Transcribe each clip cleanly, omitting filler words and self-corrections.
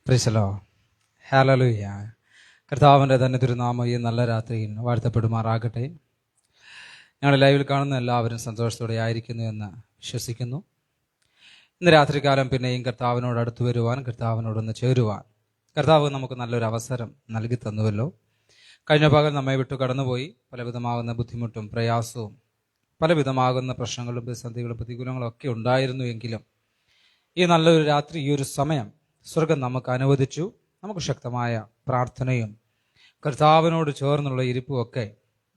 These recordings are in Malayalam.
Price the Lord. ഹല്ലേലൂയ. കർത്താവിൻ്റെ തന്നെ തിരുനാമം ഈ നല്ല രാത്രിയിൽ വാഴ്ത്തപ്പെടുമാറാകട്ടെ. ഞങ്ങൾ ലൈവിൽ കാണുന്ന എല്ലാവരും സന്തോഷത്തോടെ ആയിരിക്കുന്നു എന്ന് വിശ്വസിക്കുന്നു. ഇന്ന് രാത്രികാലം പിന്നെയും കർത്താവിനോട് അടുത്തു വരുവാൻ, കർത്താവിനോടൊന്ന് ചേരുവാൻ കർത്താവ് നമുക്ക് നല്ലൊരു അവസരം നൽകി തന്നുവല്ലോ. കഴിഞ്ഞ പകൽ നമ്മെ വിട്ടു കടന്നുപോയി. പലവിധമാകുന്ന ബുദ്ധിമുട്ടും പ്രയാസവും പലവിധമാകുന്ന പ്രശ്നങ്ങളും പ്രതിസന്ധികളും പ്രതികൂലങ്ങളും ഒക്കെ ഉണ്ടായിരുന്നു. എങ്കിലും ഈ നല്ലൊരു രാത്രി, ഈ ഒരു സമയം സ്വർഗം നമുക്ക് അനുവദിച്ചു. നമുക്ക് ശക്തമായ പ്രാർത്ഥനയും കർത്താവിനോട് ചേർന്നുള്ള ഇരിപ്പും ഒക്കെ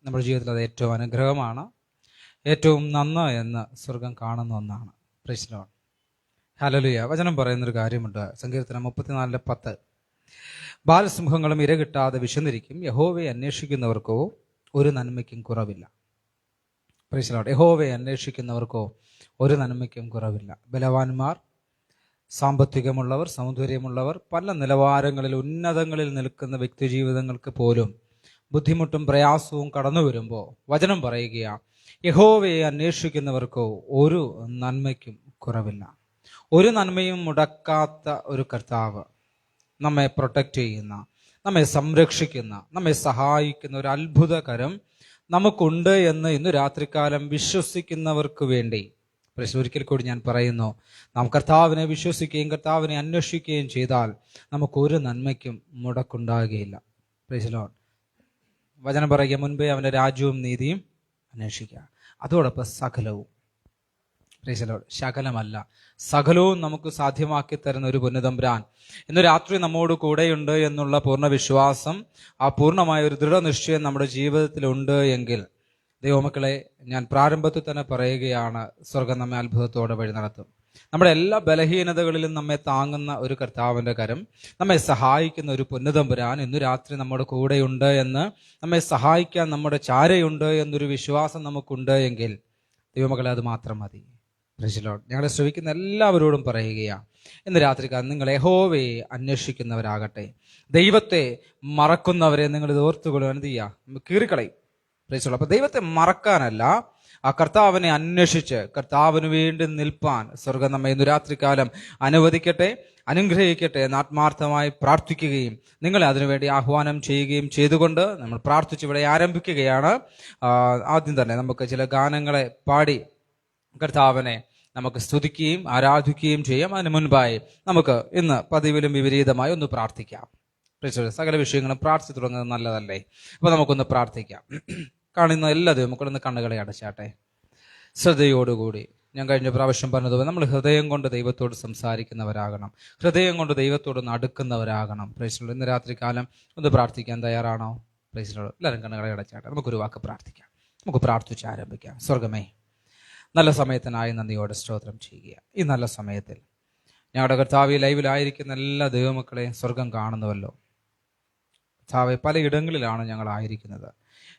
നമ്മുടെ ജീവിതത്തിൽ അത് ഏറ്റവും അനുഗ്രഹമാണ്, ഏറ്റവും നന്ന് എന്ന് സ്വർഗം കാണുന്ന ഒന്നാണ്. Price the Lord. ഹല്ലേലൂയ. വചനം പറയുന്നൊരു കാര്യമുണ്ട്. സങ്കീർത്തനം 34:10. ബാലസിംഹങ്ങളും ഇര കിട്ടാതെ വിശന്നിരിക്കും, യഹോവയെ അന്വേഷിക്കുന്നവർക്കോ ഒരു നന്മയ്ക്കും കുറവില്ല. Price the Lord. യഹോവയെ അന്വേഷിക്കുന്നവർക്കോ ഒരു നന്മയ്ക്കും കുറവില്ല. ബലവാന്മാർ, സാമ്പത്തികമുള്ളവർ, സൗന്ദര്യമുള്ളവർ, പല നിലവാരങ്ങളിൽ ഉന്നതങ്ങളിൽ നിൽക്കുന്ന വ്യക്തിജീവിതങ്ങൾക്ക് പോലും ബുദ്ധിമുട്ടും പ്രയാസവും കടന്നു വരുമ്പോൾ വചനം പറയുകയാണ്, യഹോവയെ അന്വേഷിക്കുന്നവർക്കോ ഒരു നന്മയ്ക്കും കുറവില്ല. ഒരു നന്മയും മുടക്കാത്ത ഒരു കർത്താവ്, നമ്മെ പ്രൊട്ടക്റ്റ് ചെയ്യുന്ന, നമ്മെ സംരക്ഷിക്കുന്ന, നമ്മെ സഹായിക്കുന്ന ഒരു അത്ഭുതകരം നമുക്കുണ്ട് എന്ന് ഇന്ന് രാത്രികാലം വിശ്വസിക്കുന്നവർക്ക് വേണ്ടി ഒരിക്കൽ കൂടി ഞാൻ പറയുന്നു, നാം കർത്താവിനെ വിശ്വസിക്കുകയും കർത്താവിനെ അന്വേഷിക്കുകയും ചെയ്താൽ നമുക്കൊരു നന്മയ്ക്കും മുടക്കുണ്ടാകുകയില്ല. Price the Lord. വചനം പറയുക, മുൻപേ അവൻ്റെ രാജ്യവും നീതിയും അന്വേഷിക്കുക, അതോടൊപ്പം സകലവും. Price the Lord. ശകലമല്ല, സകലവും നമുക്ക് സാധ്യമാക്കി തരുന്ന ഒരു പുണ്യതമ്പുരാൻ ഇന്ന് രാത്രി നമ്മോട് കൂടെയുണ്ട് എന്നുള്ള പൂർണ്ണ വിശ്വാസം, ആ പൂർണ്ണമായ ഒരു ദൃഢനിശ്ചയം നമ്മുടെ ജീവിതത്തിലുണ്ട് എങ്കിൽ ദൈവമക്കളെ, ഞാൻ പ്രാരംഭത്തിൽ തന്നെ പറയുകയാണ്, സ്വർഗം നമ്മെ അത്ഭുതത്തോടെ വഴി നടത്തും. നമ്മുടെ എല്ലാ ബലഹീനതകളിലും നമ്മെ താങ്ങുന്ന ഒരു കർത്താവിൻ്റെ കരം, നമ്മെ സഹായിക്കുന്ന ഒരു പുണ്യതമ്പുരാൻ ഇന്ന് രാത്രി നമ്മുടെ കൂടെയുണ്ട് എന്ന്, നമ്മെ സഹായിക്കാൻ നമ്മുടെ ചാരയുണ്ട് എന്നൊരു വിശ്വാസം നമുക്കുണ്ട് എങ്കിൽ ദൈവമക്കളെ, അത് മാത്രം മതി. Price the Lord. ഞങ്ങളെ ശ്രവിക്കുന്ന എല്ലാവരോടും പറയുകയാണ്, ഇന്ന് രാത്രിക്കാലം നിങ്ങൾ യഹോവയെ അന്വേഷിക്കുന്നവരാകട്ടെ. ദൈവത്തെ മറക്കുന്നവരെ നിങ്ങൾ ഇത് ഓർത്തുകൊള്ളുക, എന്ത് ചെയ്യുക, കീറിക്കളയും. Price the Lord. അപ്പോൾ ദൈവത്തെ മറക്കാനല്ല, ആ കർത്താവിനെ അന്വേഷിച്ച് കർത്താവിന് വേണ്ടി നിൽപ്പാൻ സ്വർഗം നമ്മെ ഇന്ന് രാത്രികാലം അനുവദിക്കട്ടെ, അനുഗ്രഹിക്കട്ടെ എന്ന് ആത്മാർത്ഥമായി പ്രാർത്ഥിക്കുകയും നിങ്ങളെ അതിനുവേണ്ടി ആഹ്വാനം ചെയ്യുകയും ചെയ്തുകൊണ്ട് നമ്മൾ പ്രാർത്ഥിച്ച് ഇവിടെ ആരംഭിക്കുകയാണ്. ആദ്യം തന്നെ നമുക്ക് ചില ഗാനങ്ങളെ പാടി കർത്താവിനെ നമുക്ക് സ്തുതിക്കുകയും ആരാധിക്കുകയും ചെയ്യാം. അതിന് മുൻപായി നമുക്ക് ഇന്ന് പതിവിലും വിപരീതമായി ഒന്ന് പ്രാർത്ഥിക്കാം. സകല വിഷയങ്ങളും പ്രാർത്ഥിച്ചു തുടങ്ങുന്നത് നല്ലതല്ലേ? അപ്പോൾ നമുക്കൊന്ന് പ്രാർത്ഥിക്കാം. കാണുന്ന എല്ലാ നമുക്കൊന്ന് കണ്ണുകളെ അടച്ചാട്ടെ. ശ്രദ്ധയോടുകൂടി ഞാൻ കഴിഞ്ഞ പ്രാവശ്യം പറഞ്ഞതുപോലെ നമ്മൾ ഹൃദയം കൊണ്ട് ദൈവത്തോട് സംസാരിക്കുന്നവരാകണം, ഹൃദയം കൊണ്ട് ദൈവത്തോടൊന്ന് അടുക്കുന്നവരാകണം. Praise the Lord. ഇന്ന് രാത്രികാലം ഒന്ന് പ്രാർത്ഥിക്കാൻ തയ്യാറാണോ? Praise the lord. എല്ലാവരും കണ്ണുകളെ അടച്ചാട്ടെ. നമുക്കൊരു വാക്ക് പ്രാർത്ഥിക്കാം. നമുക്ക് പ്രാർത്ഥിച്ച് ആരംഭിക്കാം. സ്വർഗമേ, നല്ല സമയത്തിനായി നന്ദിയോടെ സ്തോത്രം ചെയ്യുക. ഈ നല്ല സമയത്തിൽ ഞങ്ങളുടെ കർത്താവ് ലൈവിലായിരിക്കുന്ന എല്ലാ ദൈവമക്കളെയും സ്വർഗം കാണുന്നുവല്ലോ. കർത്താവെ, പലയിടങ്ങളിലാണ് ഞങ്ങളായിരിക്കുന്നത്.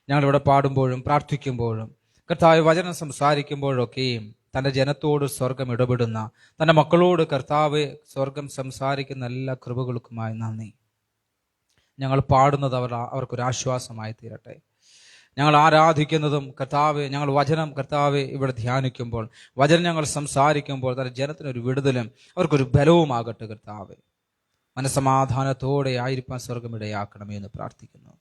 ഞങ്ങളിവിടെ പാടുമ്പോഴും പ്രാർത്ഥിക്കുമ്പോഴും കർത്താവ് വചനം സംസാരിക്കുമ്പോഴൊക്കെയും തൻ്റെ ജനത്തോട് സ്വർഗം ഇടപെടുന്ന, തൻ്റെ മക്കളോട് കർത്താവ് സ്വർഗം സംസാരിക്കുന്ന എല്ലാ കൃപകൾക്കുമായി നന്ദി. ഞങ്ങൾ പാടുന്നത് അവർക്കൊരാശ്വാസമായി തീരട്ടെ. ഞങ്ങൾ ആരാധിക്കുന്നതും കർത്താവ്, ഞങ്ങൾ വചനം കർത്താവ് ഇവിടെ ധ്യാനിക്കുമ്പോൾ, വചനം ഞങ്ങൾ സംസാരിക്കുമ്പോൾ തൻ്റെ ജനത്തിനൊരു വിടുതലും അവർക്കൊരു ബലവുമാകട്ടെ. കർത്താവ് മനസ്സമാധാനത്തോടെ ആയിരിക്കാൻ സ്വർഗം ഇടയാക്കണമേ എന്ന് പ്രാർത്ഥിക്കുന്നു.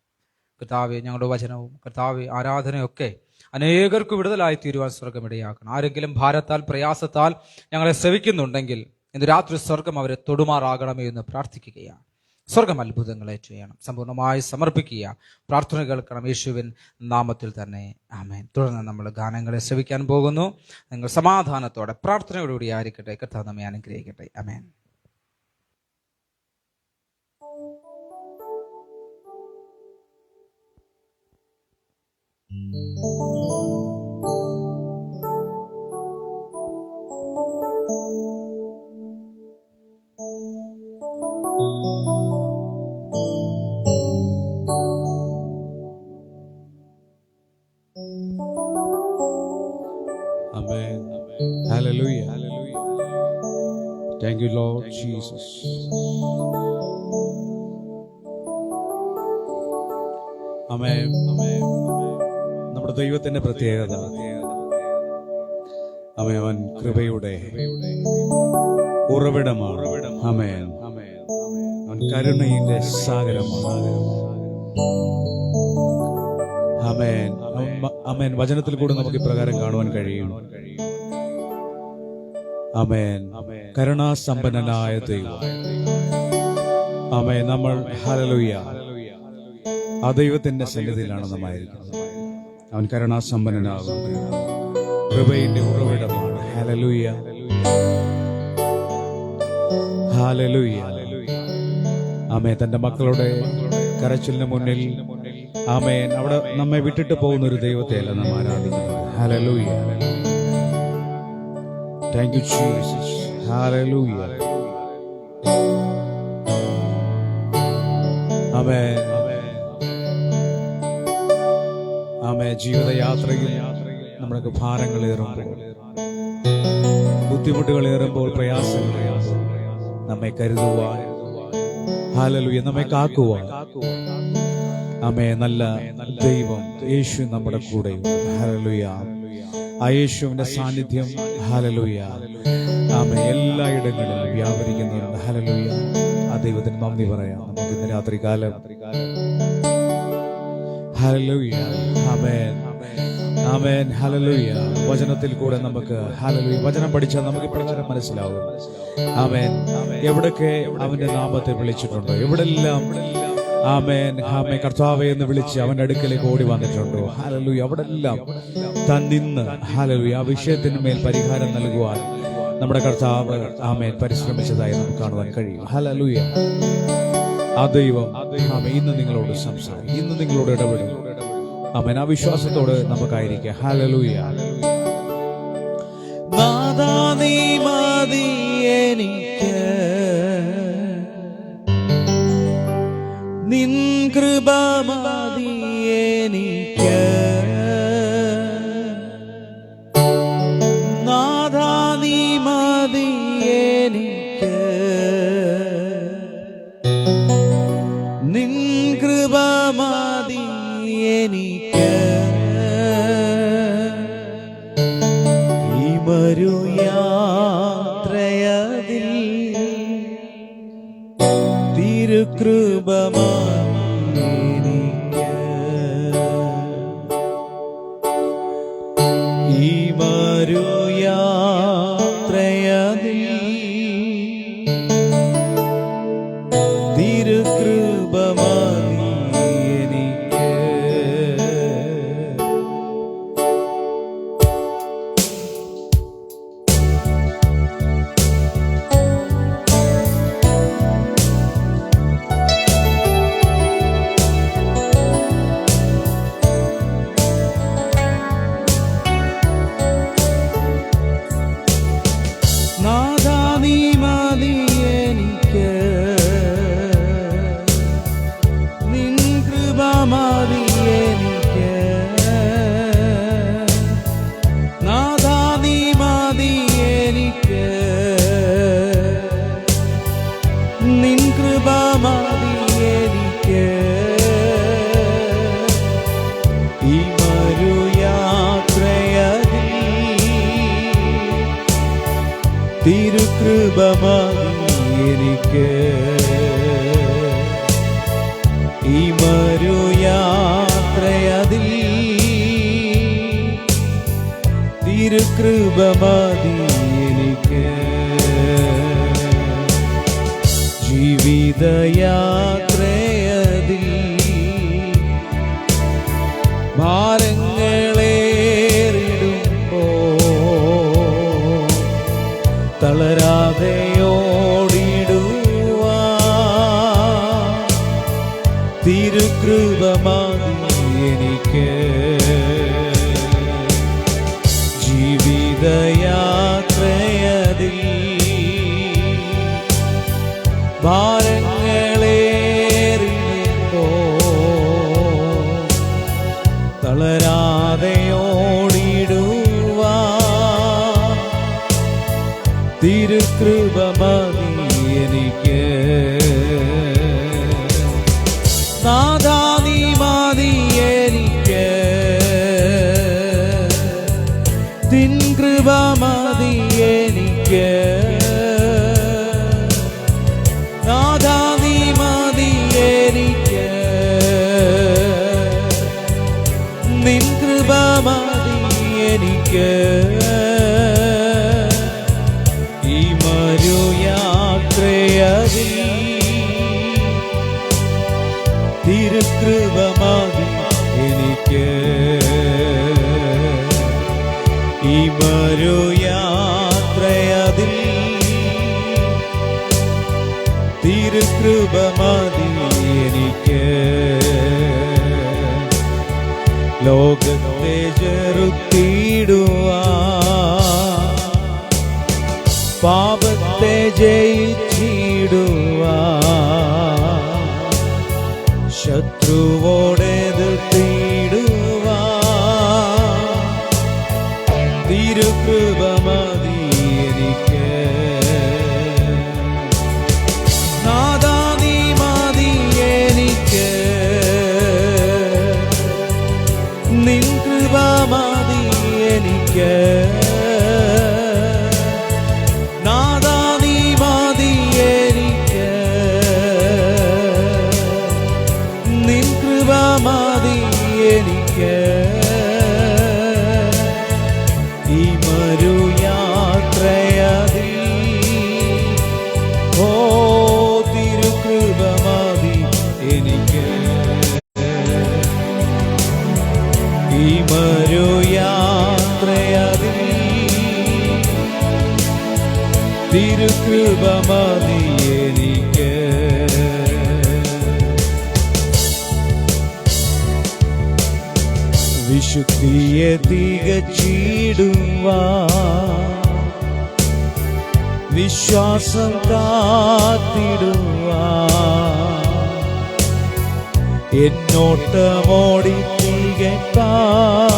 കർത്താവ്, ഞങ്ങളുടെ വചനവും കർത്താവ് ആരാധനയൊക്കെ അനേകർക്ക് വിടുതലായി തീരുവാൻ സ്വർഗം ഇടയാക്കണം. ആരെങ്കിലും ഭാരത്താൽ പ്രയാസത്താൽ ഞങ്ങളെ ശ്രവിക്കുന്നുണ്ടെങ്കിൽ ഇന്ന് രാത്രി സ്വർഗം അവരെ തൊടുമാറാകണമേ എന്ന് പ്രാർത്ഥിക്കുകയാണ്. സ്വർഗം അത്ഭുതങ്ങളെ ചെയ്യണം. സമ്പൂർണ്ണമായി സമർപ്പിക്കുക. പ്രാർത്ഥന കേൾക്കണം യേശുവിൻ നാമത്തിൽ തന്നെ. ആമേൻ. തുടർന്ന് നമ്മൾ ഗാനങ്ങളെ ശ്രവിക്കാൻ പോകുന്നു. നിങ്ങൾ സമാധാനത്തോടെ പ്രാർത്ഥനയോടുകൂടി ആയിരിക്കട്ടെ. കർത്താവ് നമ്മെ അനുഗ്രഹിക്കട്ടെ. ആമേൻ. Amen. Hallelujah. Hallelujah. Thank you, Lord Jesus. Amen. Amen. നമ്മുടെ ദൈവത്തിന്റെ പ്രത്യേകത, അവൻ കൃപയുടെ ഉറവിടമാണ്. ആമേൻ. കരുണയുടെ സാഗരമാണ്. ആമേൻ, ആമേൻ. വചനത്തിൽ കൂടെ നമുക്ക് ഇപ്രകാരം കാണുവാൻ കഴിയും. ആമേൻ. കരുണാസമ്പന്നനായ ദൈവം. ആമേൻ. നമ്മൾ ഹല്ലേലൂയ ആ ദൈവത്തിന്റെ സന്നിധിയിലാണ് നമ്മായിരിക്കുന്നത്. അവൻ കരുണാസമ്പന്നനാകും, കൃപയുടെ ഉറവിടമാണ്. ഹല്ലേലൂയ, ഹല്ലേലൂയ. ആമേൻ. തന്റെ മക്കളുടെ കരച്ചിലിന് മുന്നിൽ ആമേൻ അവിടെ നമ്മെ വിട്ടിട്ട് പോകുന്ന ഒരു ദൈവത്തെയല്ല നാം ആരാധിക്കുന്നത്. ഹല്ലേലൂയ. Thank you Jesus. ഹല്ലേലൂയ. ആമേൻ, ആമേൻ. ജീവിതയാത്രയിൽ നമ്മൾക്ക് ഭാരങ്ങളേറുമ്പോൾ, ബുദ്ധിമുട്ടുകളേറുമ്പോൾ, പ്രയാസങ്ങളേറുമ്പോൾ നമ്മെ കരുതുവാൻ, ഹല്ലേലൂയ, നമ്മെ കാക്കുവാൻ ആമേൻ നല്ല ദൈവം യേശു നമ്മുടെ കൂടെയുണ്ട്. ഹല്ലേലൂയ. ആ യേശുവിന്റെ സാന്നിധ്യം ഹല്ലേലൂയ ആമേൻ എല്ലായിടങ്ങളിലും വ്യാപരിക്കുന്നുണ്ട്. ഹല്ലേലൂയ. ആ ദൈവത്തിന് നന്ദി പറയാം നമുക്ക് ഇന്ന് രാത്രികാലം. ഹല്ലേലൂയ. ആമേൻ, ആമേൻ. ഹല്ലേലൂയ. വചനത്തിൽ കൂടെ നമുക്ക് ഹല്ലേലൂയ വചനം പഠിച്ചാൽ നമുക്ക് ഇപ്രകാരം മനസ്സിലാവും. ആമേൻ. എവിടൊക്കെ അവന്റെ നാമത്തെ വിളിച്ചിട്ടുണ്ടോ, എവിടെല്ലാം ആമേൻ ആമേൻ കർത്താവേ എന്ന് വിളിച്ച് അവന്റെ അടുക്കലേക്ക് ഓടി വന്നിട്ടുണ്ടോ, ഹല്ലേലൂയ, അവിടെ എല്ലാം താൻ നിന്ന് ഹല്ലേലൂയ ആ വിഷയത്തിന് മേൽ പരിഹാരം നൽകുവാൻ നമ്മുടെ കർത്താവ് ആമേൻ പരിശ്രമിച്ചതായി നമുക്ക് കാണുവാൻ കഴിയും. ഹല്ലേലൂയ. ആ ദൈവം ആമേൻ ഇന്ന് നിങ്ങളോട് സംസാരിക്കും, ഇന്ന് നിങ്ങളോട് ഇടപെടും. ആമേൻ. ആ വിശ്വാസത്തോട് നമുക്കായിരിക്കാം. ഹല്ലേലൂയ. നാഥാ നീ മതി എനിക്ക്, നിൻ കൃപ മതി എനിക്ക്, നാഥാ നീ മതി എനിക്ക്, നിൻ കൃപ മതി എനിക്ക്, ഈ മരുയാത്രയതിൽ തിരുകൃപ മതി എനിക്ക്, ഈ മരുയാത്രയതിൽ തിരുകൃപ മതി എനിക്ക്. നാഥാ നീ മതി എനിക്ക്, നിൻ കൃപ മതി എനിക്ക്, നാഥാ നീ മതി എനിക്ക്, നിൻ കൃപ മതി എനിക്ക്, ഈ മരുയാത്രയതിൽ തിരുകൃപ മതി എനിക്ക്, ഈ മരുയാത്രയതിൽ തിരുകൃപ മതി എനിക്ക്. ജീവിതയാത്രയതിൽ ഭാരങ്ങളേറിടുമ്പോ തളരാതെ ഓടിടുവാൻ തിരുകൃപ മതി എനിക്ക്. ജീവിതയാത്രയതിൽ ഭാരങ്ങളേറിടുമ്പോ തളരാതെ ഓടിടുവാൻ തിരുകൃപ മതി എനിക്ക്. നാഥാ നീ മതി എനിക്ക്, നിൻ കൃപ മതി എനിക്ക്, നാഥാ നീ എനിക്ക് ഈ മരുയാത്രയതിൽ തിരുകൃപ മതി എനിക്ക് ഈ മരുയാത്രയതിൽ തിരുകൃപ മതി എനിക്ക് ലോകത്തെ ചെറുത്തിടുവാൻ പാപത്തെ ജയിച്ചിടുവാൻ ശത്രുവോടെതിർത്തിടുവാൻ തിരുകൃപ മതി എനിക്ക് നാഥാ നീ മതി എനിക്ക് നിൻ കൃപ മതി എനിക്ക് നാഥാ നീ മതി എനിക്ക് നിൻ കൃപ മതി എനിക്ക് ഈ മരുയാത്രയതിൽ ഓ തിരുകൃപ മതി എനിക്ക് ഈ മരുയാത്രയതിൽ തിരുകൃപ മതി എനിക്ക് വിശുദ്ധിയെ തികച്ചിടുവാൻ വിശ്വാസം കാത്തിടുവാൻ എന്നോട്ടമോടി തികപ്പാൻ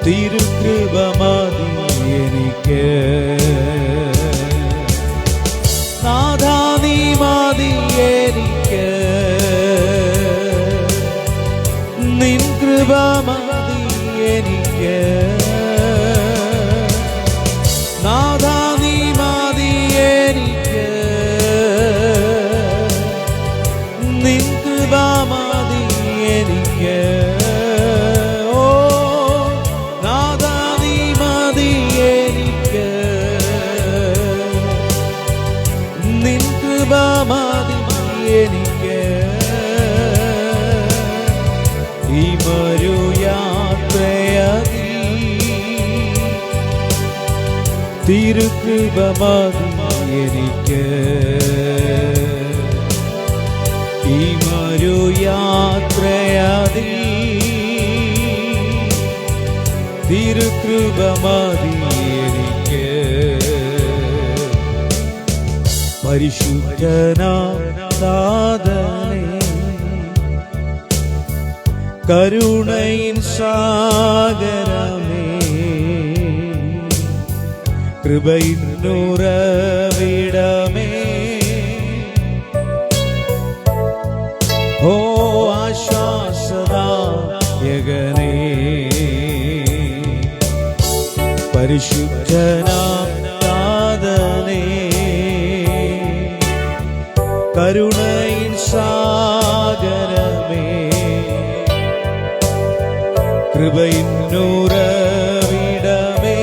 തിരുകൃപ മതി എനിക്ക് നാഥാ നീ മതി എനിക്ക് നിൻ കൃപ മതി എനിക്ക് നാഥാ നീ മതി എനിക്ക് നിൻ കൃപ മതി എനിക്ക് ഓ നാഥാ നീ മതി എനിക്ക് നിൻ കൃപ മതി എനിക്ക് ഈ മരുയാത്രയതിൽ തിരുകൃപ മതി എനിക്ക് ഈ മരുയാത്രയതിൽ തിരുകൃപ മതി എനിക്ക് പരിശുദ്ധനാം നാഥനേ കരുണയിൻ സാഗരമേ കൃപയിൻ ഉറവിടമേ ഓ ആശ്വാസദായകനേ പരിശുദ്ധനാം നാഥനേ കരുണയിൻ സാഗരമേ കൃപയിൻ ഉറവിടമേ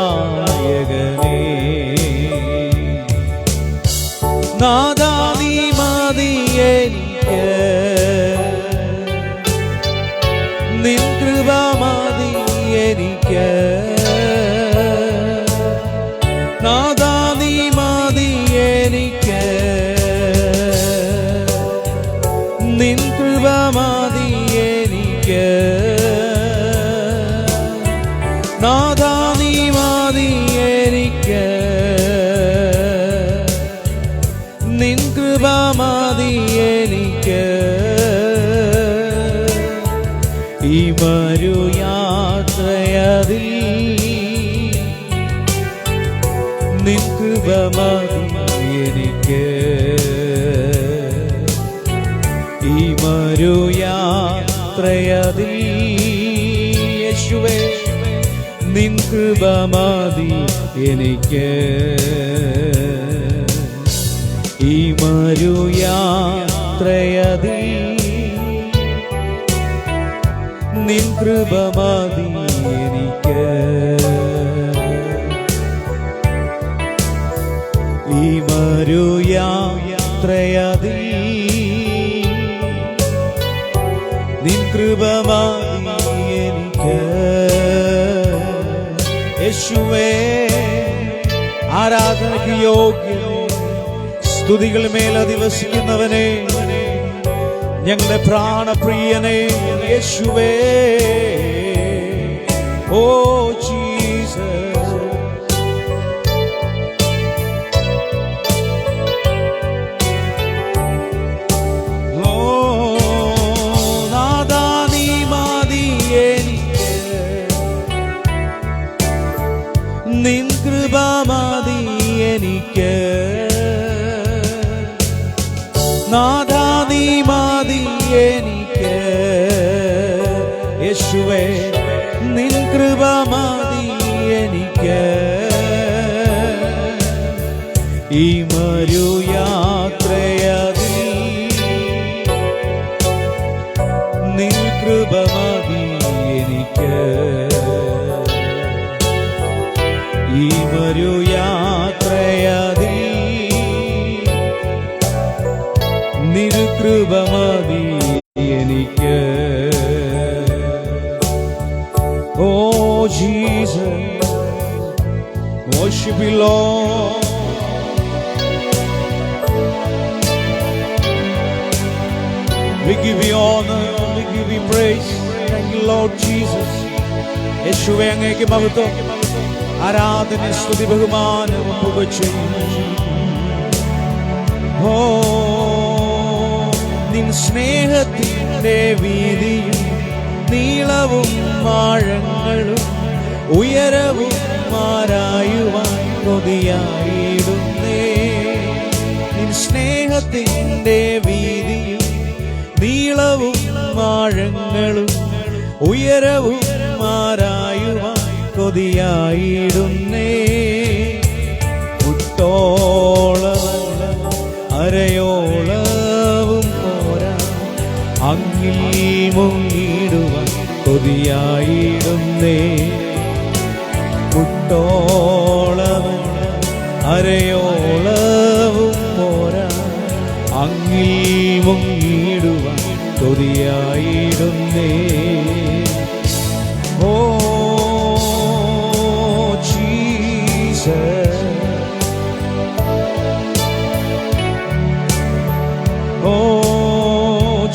ആശ്വാസദായകനേ നാഥാ നീ മതി എനിക്ക് നിൻ കൃപ മതി എനിക്ക് നാഥാ നീ മതി എനിക്ക് നിൻ കൃപ മതി എനിക്ക് നാഥാ നീ മതി എനിക്ക് നിൻ കൃപ മതി എനിക്ക് ഈ മരുയാത്രയതിൽ നിൻ കൃപ മതി എനിക്ക് ഈ മരുയാത്രയതിൽ യേശുവേ നിൻ കൃപ മതി എനിക്ക് ഈ മരുയാത്രയതിൽ കൃപ മതി എനിക്ക്. ഈ മരുയാത്രയതി നിൻ കൃപ മതി എനിക്ക്. യേശുവേ, ആരാധനയ്ക്ക് യോഗ്യനേ, സ്തുതികൾ മേൽ അധിവസിക്കുന്നവനെ, ഞങ്ങളുടെ പ്രാണപ്രിയനെ യേശുവേ. ഓ ജീസസ്, ഓ നാഥാ നീ മതി എനിക്ക്. നിൻ കൃപ മതി എനിക്ക്. നാഥാ നീ മതി എനിക്ക്. യേശുവേ, നിൻ കൃപ മതി എനിക്ക്. ഈ മരുയാത്രയതി നിൻ കൃപ മതി എനിക്ക്. ഈ മരുയാത്രയതി നിൻ കൃപ മതി എനിക്ക്. Oh Jesus, worship you Lord. We give you honor, we give you praise. Thank you Lord Jesus. യേശുവേ, അങ്ങേക്ക് മഹത്വം, ആരാധന, സ്തുതി, ബഹുമാനം പുകഴ്ചയും. ഓ നിൻ സ്നേഹത്തിൻ്റെ വീതിയും നീളവും ആഴങ്ങളും ഉയരവും ആരായുവാൻ കൊതിയായിടുന്നേ. നിൻ സ്നേഹത്തിൻ്റെ വീതിയും നീളവും ആഴങ്ങളും ഉയരവും ആരായുവാൻ കൊതിയായിടുന്നേ. മുട്ടോളമല്ല അരയോളവും പോരാ, അങ്ങിൽ മുങ്ങിടുവാൻ കൊതിയായിടുന്നേ. മുട്ടോളമല്ല അരയോളവും പോരാ, അങ്ങിൽ മുങ്ങിടുവാൻ കൊതിയായിടുന്നേ. ഓ ജീസസ്, ഓ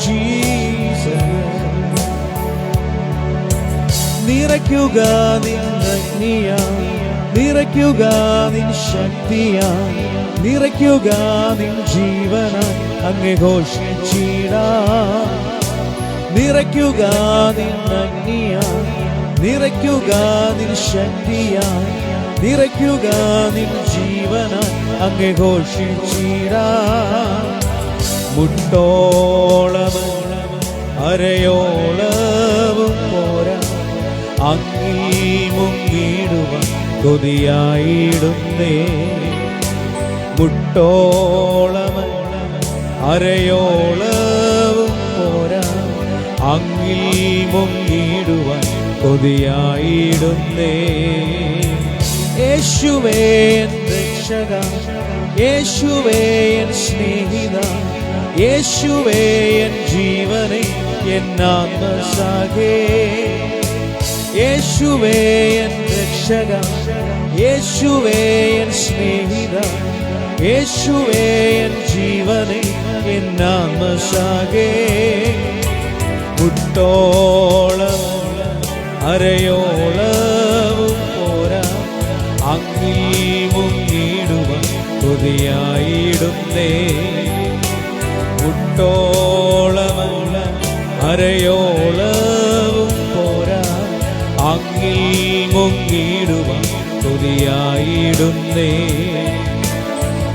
ജീസസ്, നിറയ്ക്കുക നിന്നഗ്നിയായി, നിറയ്ക്കുക നിൻ ശക്തിയായി, നിറയ്ക്കുക നിൻ ജീവനായി അങ്ങേ ഘോഷിച്ചിടാം. നിറയ്ക്കുക നിന്നഗ്നിയായി, നിറയ്ക്കുക നിൻ ശക്തിയായി, നിറയ്ക്കുക നിൻ ജീവനായി അങ്ങേ ഘോഷിച്ചിടാം. മുട്ടോളമല്ല അരയോളവും പോരാ, അങ്ങിൽ മുങ്ങിടുവാൻ കൊതിയായിടുന്നേ. മുട്ടോളമല്ല അരയോളവും പോരാ, അങ്ങിൽ മുങ്ങിടുവാൻ കൊതിയായിടുന്നേ. യേശുവേ എൻ രക്ഷക, യേശുവേ എൻ സ്നേഹിത, യേശുവേ എൻ ജീവനെ, എൻ ആത്മസഖേ. യേശുവേ എൻ രക്ഷക, യേശുവേ എൻ സ്നേഹിത, യേശുവേ എൻ ജീവനെ, എൻ ആത്മസഖേ. മുട്ടോളമല്ല അരയോളവും പോരാ, അങ്ങിൽ മുങ്ങിടുവാൻ കൊതിയായിടുന്നേ. മുട്ടോളമല്ല അരയോളവും പോരാ, അങ്ങിൽ മുങ്ങിടുവാൻ കൊതിയായിടുന്നേ.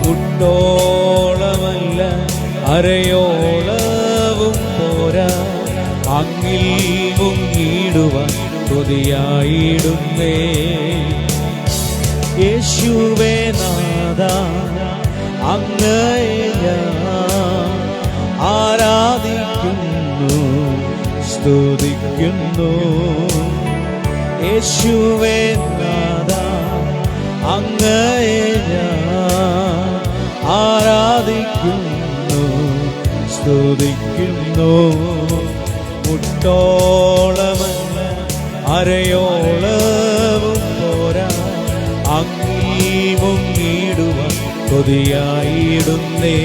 മുട്ടോളമല്ല അരയോളവും പോരാ, അങ്ങിൽ മുങ്ങിടുവാൻ കൊതിയായിടുന്നേ. യേശുവേ നാഥാ, അങ്ങയെ ഞാൻ ആരാധിക്കുന്നു, സ്തുതിക്കുന്നു. യേശുവേ നാഥാ, അങ്ങയെ ഞാൻ ആരാധിക്കുന്നു, സ്തുതിക്കുന്നു. മുട്ടോളമല്ല അരയോളവും പോരാ, അങ്ങീ മുങ്ങിടുവാൻ കൊതിയായിടുന്നേ.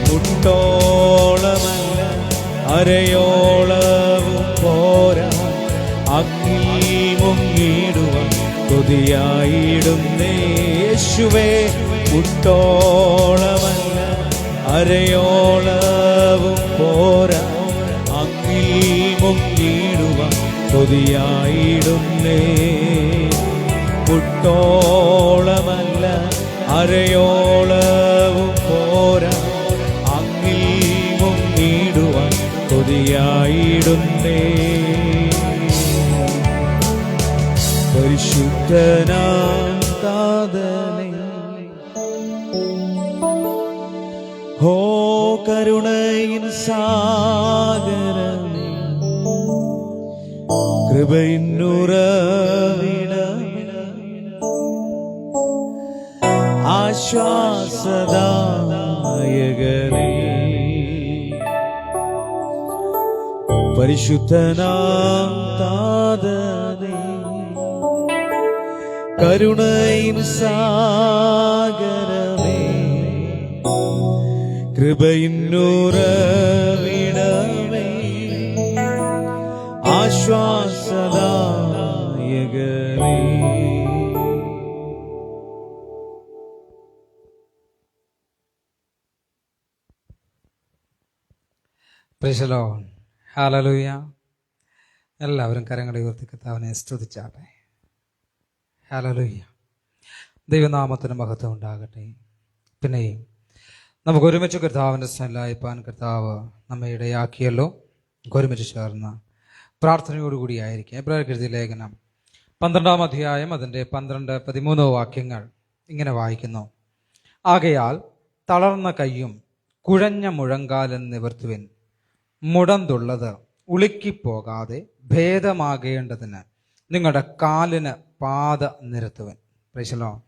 മുട്ടോളമല്ല അരയോളവും പോരാ, അങ്ങീ മുങ്ങിടുവാൻ കൊതിയായിടുന്നേ. യേശുവേ മുട്ടോളമല്ല അരയോളവും പോരാ, അങ്ങീ മുങ്ങിടുവാൻ കൊതിയായിടുന്നേ. മുട്ടോളമല്ല അരയോളവും പോരാ, അങ്ങീ മുങ്ങിടുവാൻ കൊതിയായിടുന്നേ. പരിശുദ്ധനാം താതനേ, ഹോ കരുണയിൻ സാഗരമേ, കൃപയിൻ ഉറവിടമേ, ആശ്വാസദായകനേ, പരിശുദ്ധനാം താതനേ, കരുണയിൻ സാഗരമേ, കൃപയിൻ ഉറവിടമേ, ആശ്വാസദായകനേ. Praise the Lord. ഹല്ലേലൂയ. എല്ലാവരും കരങ്ങളെ ഉയർത്തി കർത്താവിനെ സ്തുതിച്ചാട്ടെ. ഹല്ലേലൂയ. ദൈവനാമത്തിന് മഹത്വം ഉണ്ടാകട്ടെ. പിന്നെയും നമുക്ക് ഒരുമിച്ച് കർത്താവിൻ്റെ സ്നേഹമായിപ്പാൻ കർത്താവ് നമ്മെ ഇടയാക്കിയല്ലോ. ഒരുമിച്ച് ചേർന്ന് പ്രാർത്ഥനയോടുകൂടി ആയിരിക്കും. എബ്രായർക്ക് എഴുതിയ ലേഖനം 12-ാം അധ്യായം അതിൻ്റെ 12-13 വാക്യങ്ങൾ ഇങ്ങനെ വായിക്കുന്നു. ആകയാൽ തളർന്ന കൈയും കുഴഞ്ഞ മുഴങ്കാലും നിവർത്തുവിൻ, മുടന്തുള്ളത് ഉളുക്കിപ്പോകാതെ ഭേദമാകേണ്ടതിന് നിങ്ങളുടെ കാലിന് പാത നിരത്തുവൻ. Price the Lord.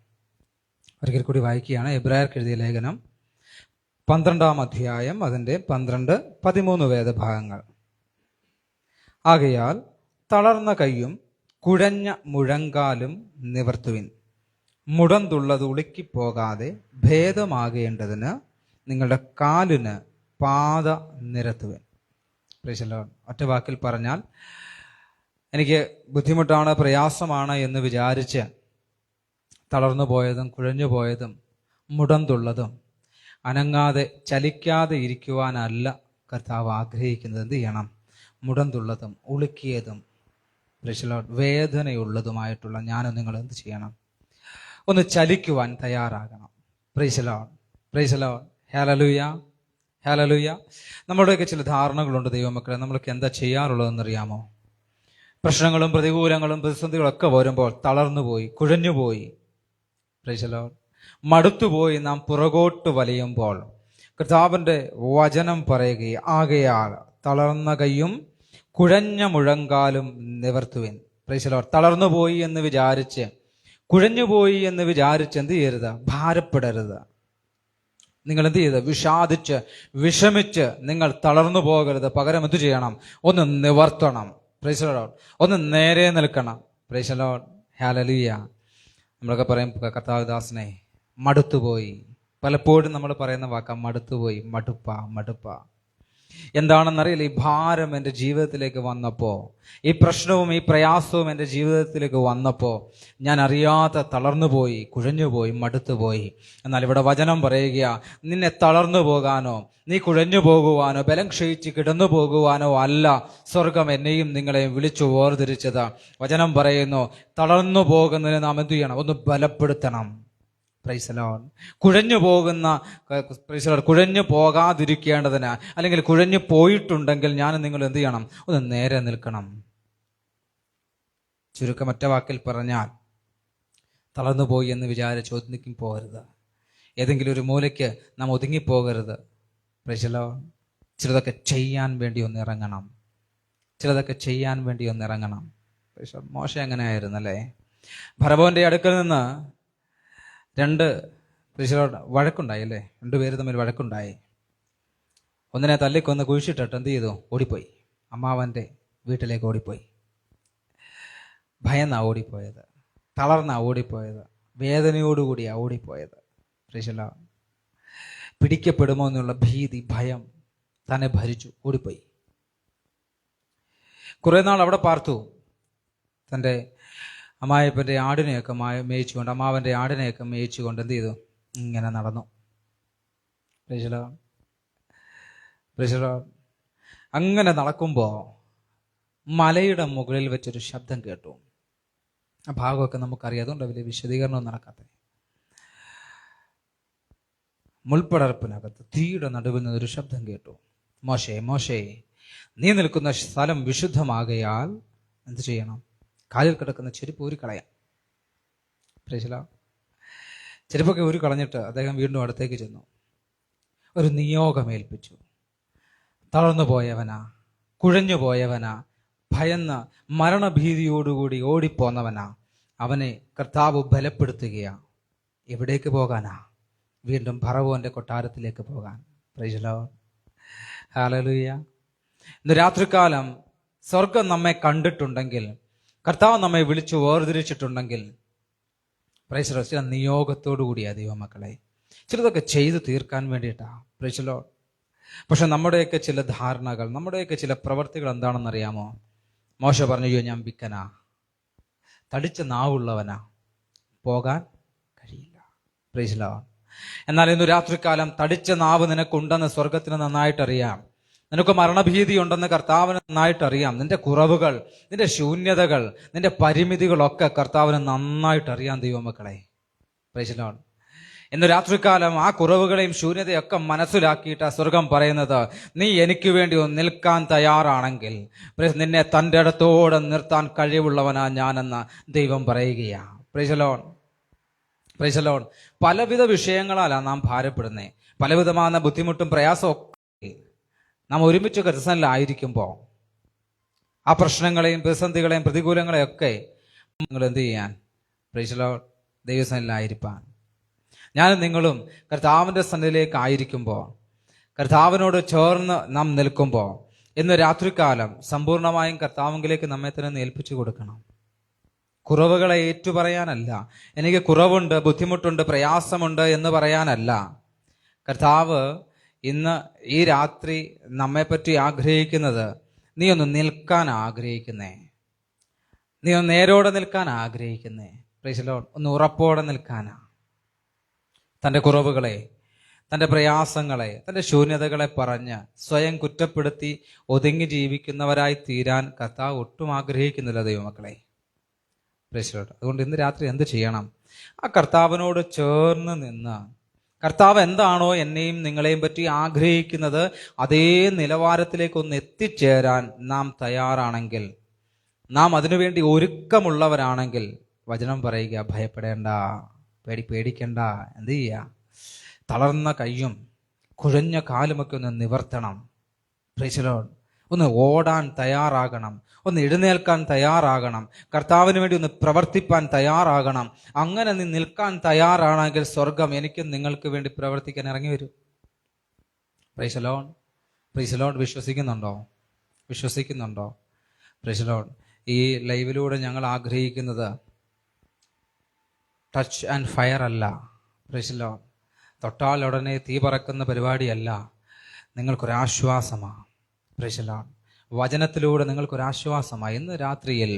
ഒരിക്കൽ കൂടി വായിക്കുകയാണ്. എബ്രായർക്ക് എഴുതിയ ലേഖനം 12-ാം അധ്യായം അതിൻ്റെ 12-13 വേദഭാഗങ്ങൾ. ആകയാൽ തളർന്ന കൈയും കുഴഞ്ഞ മുഴങ്കാലും നിവർത്തുവിൻ, മുടന്തുള്ളത് ഉളുക്കിപ്പോകാതെ ഭേദമാകേണ്ടതിന് നിങ്ങളുടെ കാലിന് പാത നിരത്തുവൻ. Price the Lord. ഒറ്റ വാക്കിൽ പറഞ്ഞാൽ, എനിക്ക് ബുദ്ധിമുട്ടാണ്, പ്രയാസമാണ് എന്ന് വിചാരിച്ച് തളർന്നു പോയതും കുഴഞ്ഞു പോയതും മുടന്തുള്ളതും അനങ്ങാതെ ചലിക്കാതെ ഇരിക്കുവാനല്ല കർത്താവ് ആഗ്രഹിക്കുന്നത്. എന്ത് ചെയ്യണം? മുടന്തുള്ളതും ഉളുക്കിയതും പ്രൈസ് ദി ലോർഡ് വേദനയുള്ളതുമായിട്ടുള്ള ഞാനും നിങ്ങൾ എന്ത് ചെയ്യണം? ഒന്ന് ചലിക്കുവാൻ തയ്യാറാകണം. Price the Lord. Praise the Lord. Hallelujah. Hallelujah. നമ്മുടെയൊക്കെ ചില ധാരണകളുണ്ട് ദൈവമക്കളെ. നമ്മളൊക്കെ എന്താ ചെയ്യാറുള്ളതെന്നറിയാമോ? പ്രശ്നങ്ങളും പ്രതികൂലങ്ങളും പ്രതിസന്ധികളൊക്കെ വരുമ്പോൾ തളർന്നുപോയി, കുഴഞ്ഞുപോയി, പ്രൈസ് ദി ലോർഡ് മടുത്തുപോയി നാം പുറകോട്ട് വലിയുമ്പോൾ കർത്താവിൻ്റെ വചനം പറയുകയും ആകയാൽ തളർന്ന കൈയും കുഴഞ്ഞ മുഴങ്കാലും നിവർത്തുവിൻ. Praise the lord. തളർന്നുപോയി എന്ന് വിചാരിച്ച്, കുഴഞ്ഞുപോയി എന്ന് വിചാരിച്ച് എന്ത് ചെയ്യരുത്? ഭാരപ്പെടരുത്. നിങ്ങൾ എന്ത് ചെയ്ത്? വിഷാദിച്ച് വിഷമിച്ച് നിങ്ങൾ തളർന്നു പോകരുത്. പകരം എന്ത് ചെയ്യണം? ഒന്ന് നിവർത്തണം. Price the Lord. ഒന്ന് നേരെ നിൽക്കണം. Price the Lord. ഹല്ലേലൂയ. നമ്മളൊക്കെ പറയും കർത്താവദാസനെ മടുത്തുപോയി. പലപ്പോഴും നമ്മൾ പറയുന്ന വാക്കാ മടുത്തുപോയി, മടുപ്പ. എന്താണെന്നറിയില്ല, ഈ ഭാരം എൻ്റെ ജീവിതത്തിലേക്ക് വന്നപ്പോൾ, ഈ പ്രശ്നവും ഈ പ്രയാസവും എൻ്റെ ജീവിതത്തിലേക്ക് വന്നപ്പോൾ ഞാൻ അറിയാതെ തളർന്നുപോയി, കുഴഞ്ഞുപോയി, മടുത്തുപോയി. എന്നാൽ ഇവിടെ വചനം പറയുക, നിന്നെ തളർന്നു പോകാനോ നീ കുഴഞ്ഞു പോകുവാനോ ബലം ക്ഷയിച്ച് കിടന്നു പോകുവാനോ അല്ല സ്വർഗം എന്നെയും നിങ്ങളെയും വിളിച്ചു വേർതിരിച്ചത്. വചനം പറയുന്നു, തളർന്നു പോകുന്നതിന് നാം എന്ത് ചെയ്യണം? ഒന്ന് ബലപ്പെടുത്തണം. Price the Lord. കുഴഞ്ഞു പോകുന്ന പ്രൈസ് ദി ലോർഡ് കുഴഞ്ഞു പോകാതിരിക്കേണ്ടതിന്, അല്ലെങ്കിൽ കുഴഞ്ഞു പോയിട്ടുണ്ടെങ്കിൽ ഞാൻ നിങ്ങൾ എന്ത് ചെയ്യണം? ഒന്ന് നേരെ നിൽക്കണം. ചുരുക്കമറ്റ വാക്കിൽ പറഞ്ഞാൽ, തളർന്നുപോയി എന്ന് വിചാരിച്ച് ഒതുങ്ങി പോകരുത്. ഏതെങ്കിലും ഒരു മൂലയ്ക്ക് നാം ഒതുങ്ങിപ്പോകരുത്. Price the Lord. ചിലതൊക്കെ ചെയ്യാൻ വേണ്ടി ഒന്ന് ഇറങ്ങണം. ചിലതൊക്കെ ചെയ്യാൻ വേണ്ടി ഒന്ന് ഇറങ്ങണം. മോശ അങ്ങനെ ആയിരുന്നല്ലേ. ഫറവോന്റെ അടുക്കൽ നിന്ന് രണ്ട് വഴക്കുണ്ടായി അല്ലേ. രണ്ടുപേര് തമ്മിൽ വഴക്കുണ്ടായി. ഒന്നിനെ തല്ലിക്കൊന്ന് കുഴിച്ചിട്ടിട്ട് എന്ത് ചെയ്തു? ഓടിപ്പോയി. അമ്മാവൻ്റെ വീട്ടിലേക്ക് ഓടിപ്പോയി. ഭയന്നാ ഓടിപ്പോയത്, തളർന്നാ ഓടിപ്പോയത്, വേദനയോടുകൂടിയാ ഓടിപ്പോയത്. പിടിക്കപ്പെടുമോ എന്നുള്ള ഭീതി, ഭയം തന്നെ ഭരിച്ചു, ഓടിപ്പോയി. കുറെ നാൾ അവിടെ പാർത്തു. തൻ്റെ അമ്മായപ്പൻ്റെ ആടിനെയൊക്കെ മേയിച്ചുകൊണ്ട്, അമ്മാവൻ്റെ ആടിനെയൊക്കെ മേയിച്ചുകൊണ്ട് എന്ത് ചെയ്തു? ഇങ്ങനെ നടന്നു. അങ്ങനെ നടക്കുമ്പോൾ മലയുടെ മുകളിൽ വെച്ചൊരു ശബ്ദം കേട്ടു. ആ ഭാഗമൊക്കെ നമുക്കറിയാം, അതുകൊണ്ട് വലിയ വിശദീകരണമൊന്നും നടക്കാത്ത. മുൾപ്പടർപ്പിനകത്ത് തീയുടെ നടുവിൽ നിന്നൊരു ശബ്ദം കേട്ടു. മോശേ, മോശേ, നീ നിൽക്കുന്ന സ്ഥലം വിശുദ്ധമാകയാൽ എന്ത് ചെയ്യണം? കാലിൽ കിടക്കുന്ന ചെരുപ്പ് ഊരിക്കളയാം. ചെരുപ്പൊക്കെ ഊരിക്കളഞ്ഞിട്ട് അദ്ദേഹം വീണ്ടും അടുത്തേക്ക് ചെന്നു. ഒരു നിയോഗമേൽപ്പിച്ചു. തളർന്നു പോയവനാ, കുഴഞ്ഞു പോയവനാ, ഭയന്ന് മരണഭീതിയോടുകൂടി ഓടിപ്പോന്നവനാ, അവനെ കർത്താവ് ബലപ്പെടുത്തുകയാ. എവിടേക്ക് പോകാനാ? വീണ്ടും ഫറവോന്റെ കൊട്ടാരത്തിലേക്ക് പോകാൻ. Price the Lord, hallelujah. ഇന്ന് രാത്രികാലം സ്വർഗം നമ്മെ കണ്ടിട്ടുണ്ടെങ്കിൽ, കർത്താവ് നമ്മെ വിളിച്ചു വേർതിരിച്ചിട്ടുണ്ടെങ്കിൽ, പ്രൈസ് ദി ലോർഡ്, ചില നിയോഗത്തോടു കൂടിയാ ദൈവമക്കളെ. ചിലതൊക്കെ ചെയ്തു തീർക്കാൻ വേണ്ടിയിട്ടാ. Price the Lord. പക്ഷെ നമ്മുടെയൊക്കെ ചില ധാരണകൾ, നമ്മുടെയൊക്കെ ചില പ്രവർത്തികൾ എന്താണെന്നറിയാമോ? മോശ പറഞ്ഞു, അയ്യോ ഞാൻ വിക്കനാ, തടിച്ച നാവുള്ളവനാ, പോകാൻ കഴിയില്ല. Price the Lord. എന്നാൽ ഇന്ന് രാത്രികാലം തടിച്ച നാവ് നിനക്കുണ്ടെന്ന് സ്വർഗത്തിന് നന്നായിട്ടറിയാം. നിനക്ക് മരണഭീതി ഉണ്ടെന്ന് കർത്താവിന് നന്നായിട്ടറിയാം. നിന്റെ കുറവുകൾ, നിന്റെ ശൂന്യതകൾ, നിന്റെ പരിമിതികളൊക്കെ കർത്താവിന് നന്നായിട്ടറിയാം ദൈവമക്കളെ. Price the Lord. ഇന്ന് രാത്രികാലം ആ കുറവുകളെയും ശൂന്യതയൊക്കെ മനസ്സിലാക്കിയിട്ട് സ്വർഗം പറയുന്നത്, നീ എനിക്ക് വേണ്ടി ഒന്ന് നിൽക്കാൻ തയ്യാറാണെങ്കിൽ നിന്നെ തൻ്റെ അടുത്തോടെ നിർത്താൻ കഴിവുള്ളവനാ ഞാനെന്ന് ദൈവം പറയുകയാ. Price the Lord, praise the Lord. പലവിധ വിഷയങ്ങളാലാണ് നാം ഭാരപ്പെടുന്നത്. പലവിധമായ ബുദ്ധിമുട്ടും പ്രയാസമൊക്കെ നാം ഒരുമിച്ച് ക്രിസ്ത്യനിലായിരിക്കുമ്പോൾ ആ പ്രശ്നങ്ങളെയും പ്രതിസന്ധികളെയും പ്രതികൂലങ്ങളെയും ഒക്കെ നിങ്ങൾ എന്ത് ചെയ്യാൻ? പ്രൈസ് ദി ലോർഡ്, ദൈവസന്നിധിയിലായിരിക്കാൻ. ഞാനും നിങ്ങളും കർത്താവിൻ്റെ സന്നിധിയിലേക്ക് ആയിരിക്കുമ്പോൾ, കർത്താവിനോട് ചേർന്ന് നാം നിൽക്കുമ്പോൾ, ഇന്ന് രാത്രികാലം സമ്പൂർണമായും കർത്താവിലേക്ക് നമ്മെ തന്നെ ഏൽപ്പിച്ചു കൊടുക്കണം. കുറവുകളെ ഏറ്റുപറയാനല്ല, എനിക്ക് കുറവുണ്ട്, ബുദ്ധിമുട്ടുണ്ട്, പ്രയാസമുണ്ട് എന്ന് പറയാനല്ല. കർത്താവ് ഇന്ന് ഈ രാത്രി നമ്മെപ്പറ്റി ആഗ്രഹിക്കുന്നത്, നീ ഒന്ന് നിൽക്കാൻ ആഗ്രഹിക്കുന്നേ, നീ ഒന്ന് നേരോടെ നിൽക്കാൻ ആഗ്രഹിക്കുന്നേ. Price the Lord. ഒന്ന് ഉറപ്പോടെ നിൽക്കാനാ. തൻ്റെ കുറവുകളെ, തൻ്റെ പ്രയാസങ്ങളെ, തൻ്റെ ശൂന്യതകളെ പറഞ്ഞ് സ്വയം കുറ്റപ്പെടുത്തി ഒതുങ്ങി ജീവിക്കുന്നവരായി തീരാൻ കർത്താവ് ഒട്ടും ആഗ്രഹിക്കുന്നില്ല ദൈവമക്കളെ. Price the Lord. അതുകൊണ്ട് ഇന്ന് രാത്രി എന്ത് ചെയ്യണം? ആ കർത്താവിനോട് ചേർന്ന് നിന്ന്, കർത്താവ് എന്താണോ എന്നെയും നിങ്ങളെയും പറ്റി ആഗ്രഹിക്കുന്നത് അതേ നിലവാരത്തിലേക്ക് ഒന്ന് എത്തിച്ചേരാൻ നാം തയ്യാറാണെങ്കിൽ, നാം അതിനുവേണ്ടി ഒരുക്കമുള്ളവരാണെങ്കിൽ, വചനം പറയുക, ഭയപ്പെടേണ്ട, പേടിക്കണ്ട. എന്ത് ചെയ്യുക? തളർന്ന കൈയും കുഴഞ്ഞ കാലുമൊക്കെ ഒന്ന് നിവർത്തണം. Price the Lord. ഒന്ന് ഓടാൻ തയ്യാറാകണം, ഒന്ന് എഴുന്നേൽക്കാൻ തയ്യാറാകണം, കർത്താവിന് വേണ്ടി ഒന്ന് പ്രവർത്തിപ്പാൻ തയ്യാറാകണം. അങ്ങനെ നീ നിൽക്കാൻ തയ്യാറാണെങ്കിൽ സ്വർഗം എനിക്കും നിങ്ങൾക്ക് വേണ്ടി പ്രവർത്തിക്കാൻ ഇറങ്ങി വരും. Praise the Lord, praise the lord. വിശ്വസിക്കുന്നുണ്ടോ? വിശ്വസിക്കുന്നുണ്ടോ? Praise the lord. ഈ ലൈവിലൂടെ ഞങ്ങൾ ആഗ്രഹിക്കുന്നത് ടച്ച് ആൻഡ് ഫയർ അല്ല. Praise the lord. തൊട്ടാൽ ഉടനെ തീ പറക്കുന്ന പരിപാടിയല്ല. നിങ്ങൾക്കൊരാശ്വാസമാണ്. Praise the lord. വചനത്തിലൂടെ നിങ്ങൾക്കൊരാശ്വാസമായി. ഇന്ന് രാത്രിയിൽ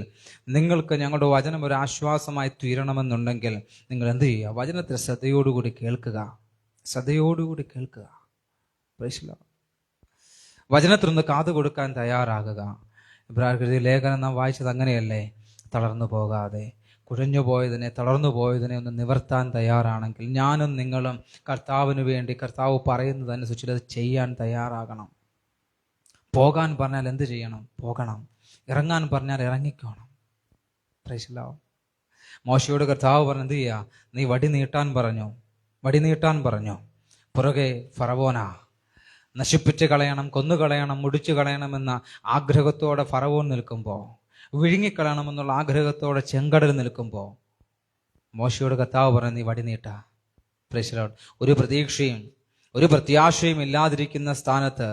നിങ്ങൾക്ക് ഞങ്ങളുടെ വചനം ഒരു ആശ്വാസമായി തീരണമെന്നുണ്ടെങ്കിൽ നിങ്ങൾ എന്ത് ചെയ്യുക? വചനത്തിൽ ശ്രദ്ധയോടുകൂടി കേൾക്കുക, ശ്രദ്ധയോടുകൂടി കേൾക്കുക. Praise the lord. വചനത്തിലൊന്ന് കാതു കൊടുക്കാൻ തയ്യാറാകുക. ഇബ്രാഹിം ലേഖനം നാം വായിച്ചത് അങ്ങനെയല്ലേ? തളർന്നു പോകാതെ, കുഴഞ്ഞു പോയതിനെ, തളർന്നു പോയതിനെ ഒന്ന് നിവർത്താൻ തയ്യാറാണെങ്കിൽ ഞാനും നിങ്ങളും കർത്താവിന് വേണ്ടി, കർത്താവ് പറയുന്നതനുസരിച്ച് അത് ചെയ്യാൻ തയ്യാറാകണം. പോകാൻ പറഞ്ഞാൽ എന്ത് ചെയ്യണം? പോകണം. ഇറങ്ങാൻ പറഞ്ഞാൽ ഇറങ്ങിക്കോണം. Price the Lord. മോശയോട് കർത്താവ് പറഞ്ഞു, എന്ത് ചെയ്യുക? നീ വടി നീട്ടാൻ പറഞ്ഞു. വടി നീട്ടാൻ പറഞ്ഞു. പുറകെ ഫറവോനാ, നശിപ്പിച്ച് കളയണം, കൊന്നുകളയണം, മുടിച്ചു കളയണമെന്ന ആഗ്രഹത്തോടെ ഫറവോൻ നിൽക്കുമ്പോൾ, വിഴുങ്ങിക്കളയണമെന്നുള്ള ആഗ്രഹത്തോടെ ചെങ്കടൽ നിൽക്കുമ്പോൾ മോശയോട് കർത്താവ് പറഞ്ഞു, നീ വടി നീട്ട. Price the Lord. ഒരു പ്രതീക്ഷയും ഒരു പ്രത്യാശയും ഇല്ലാതിരിക്കുന്ന സ്ഥാനത്ത്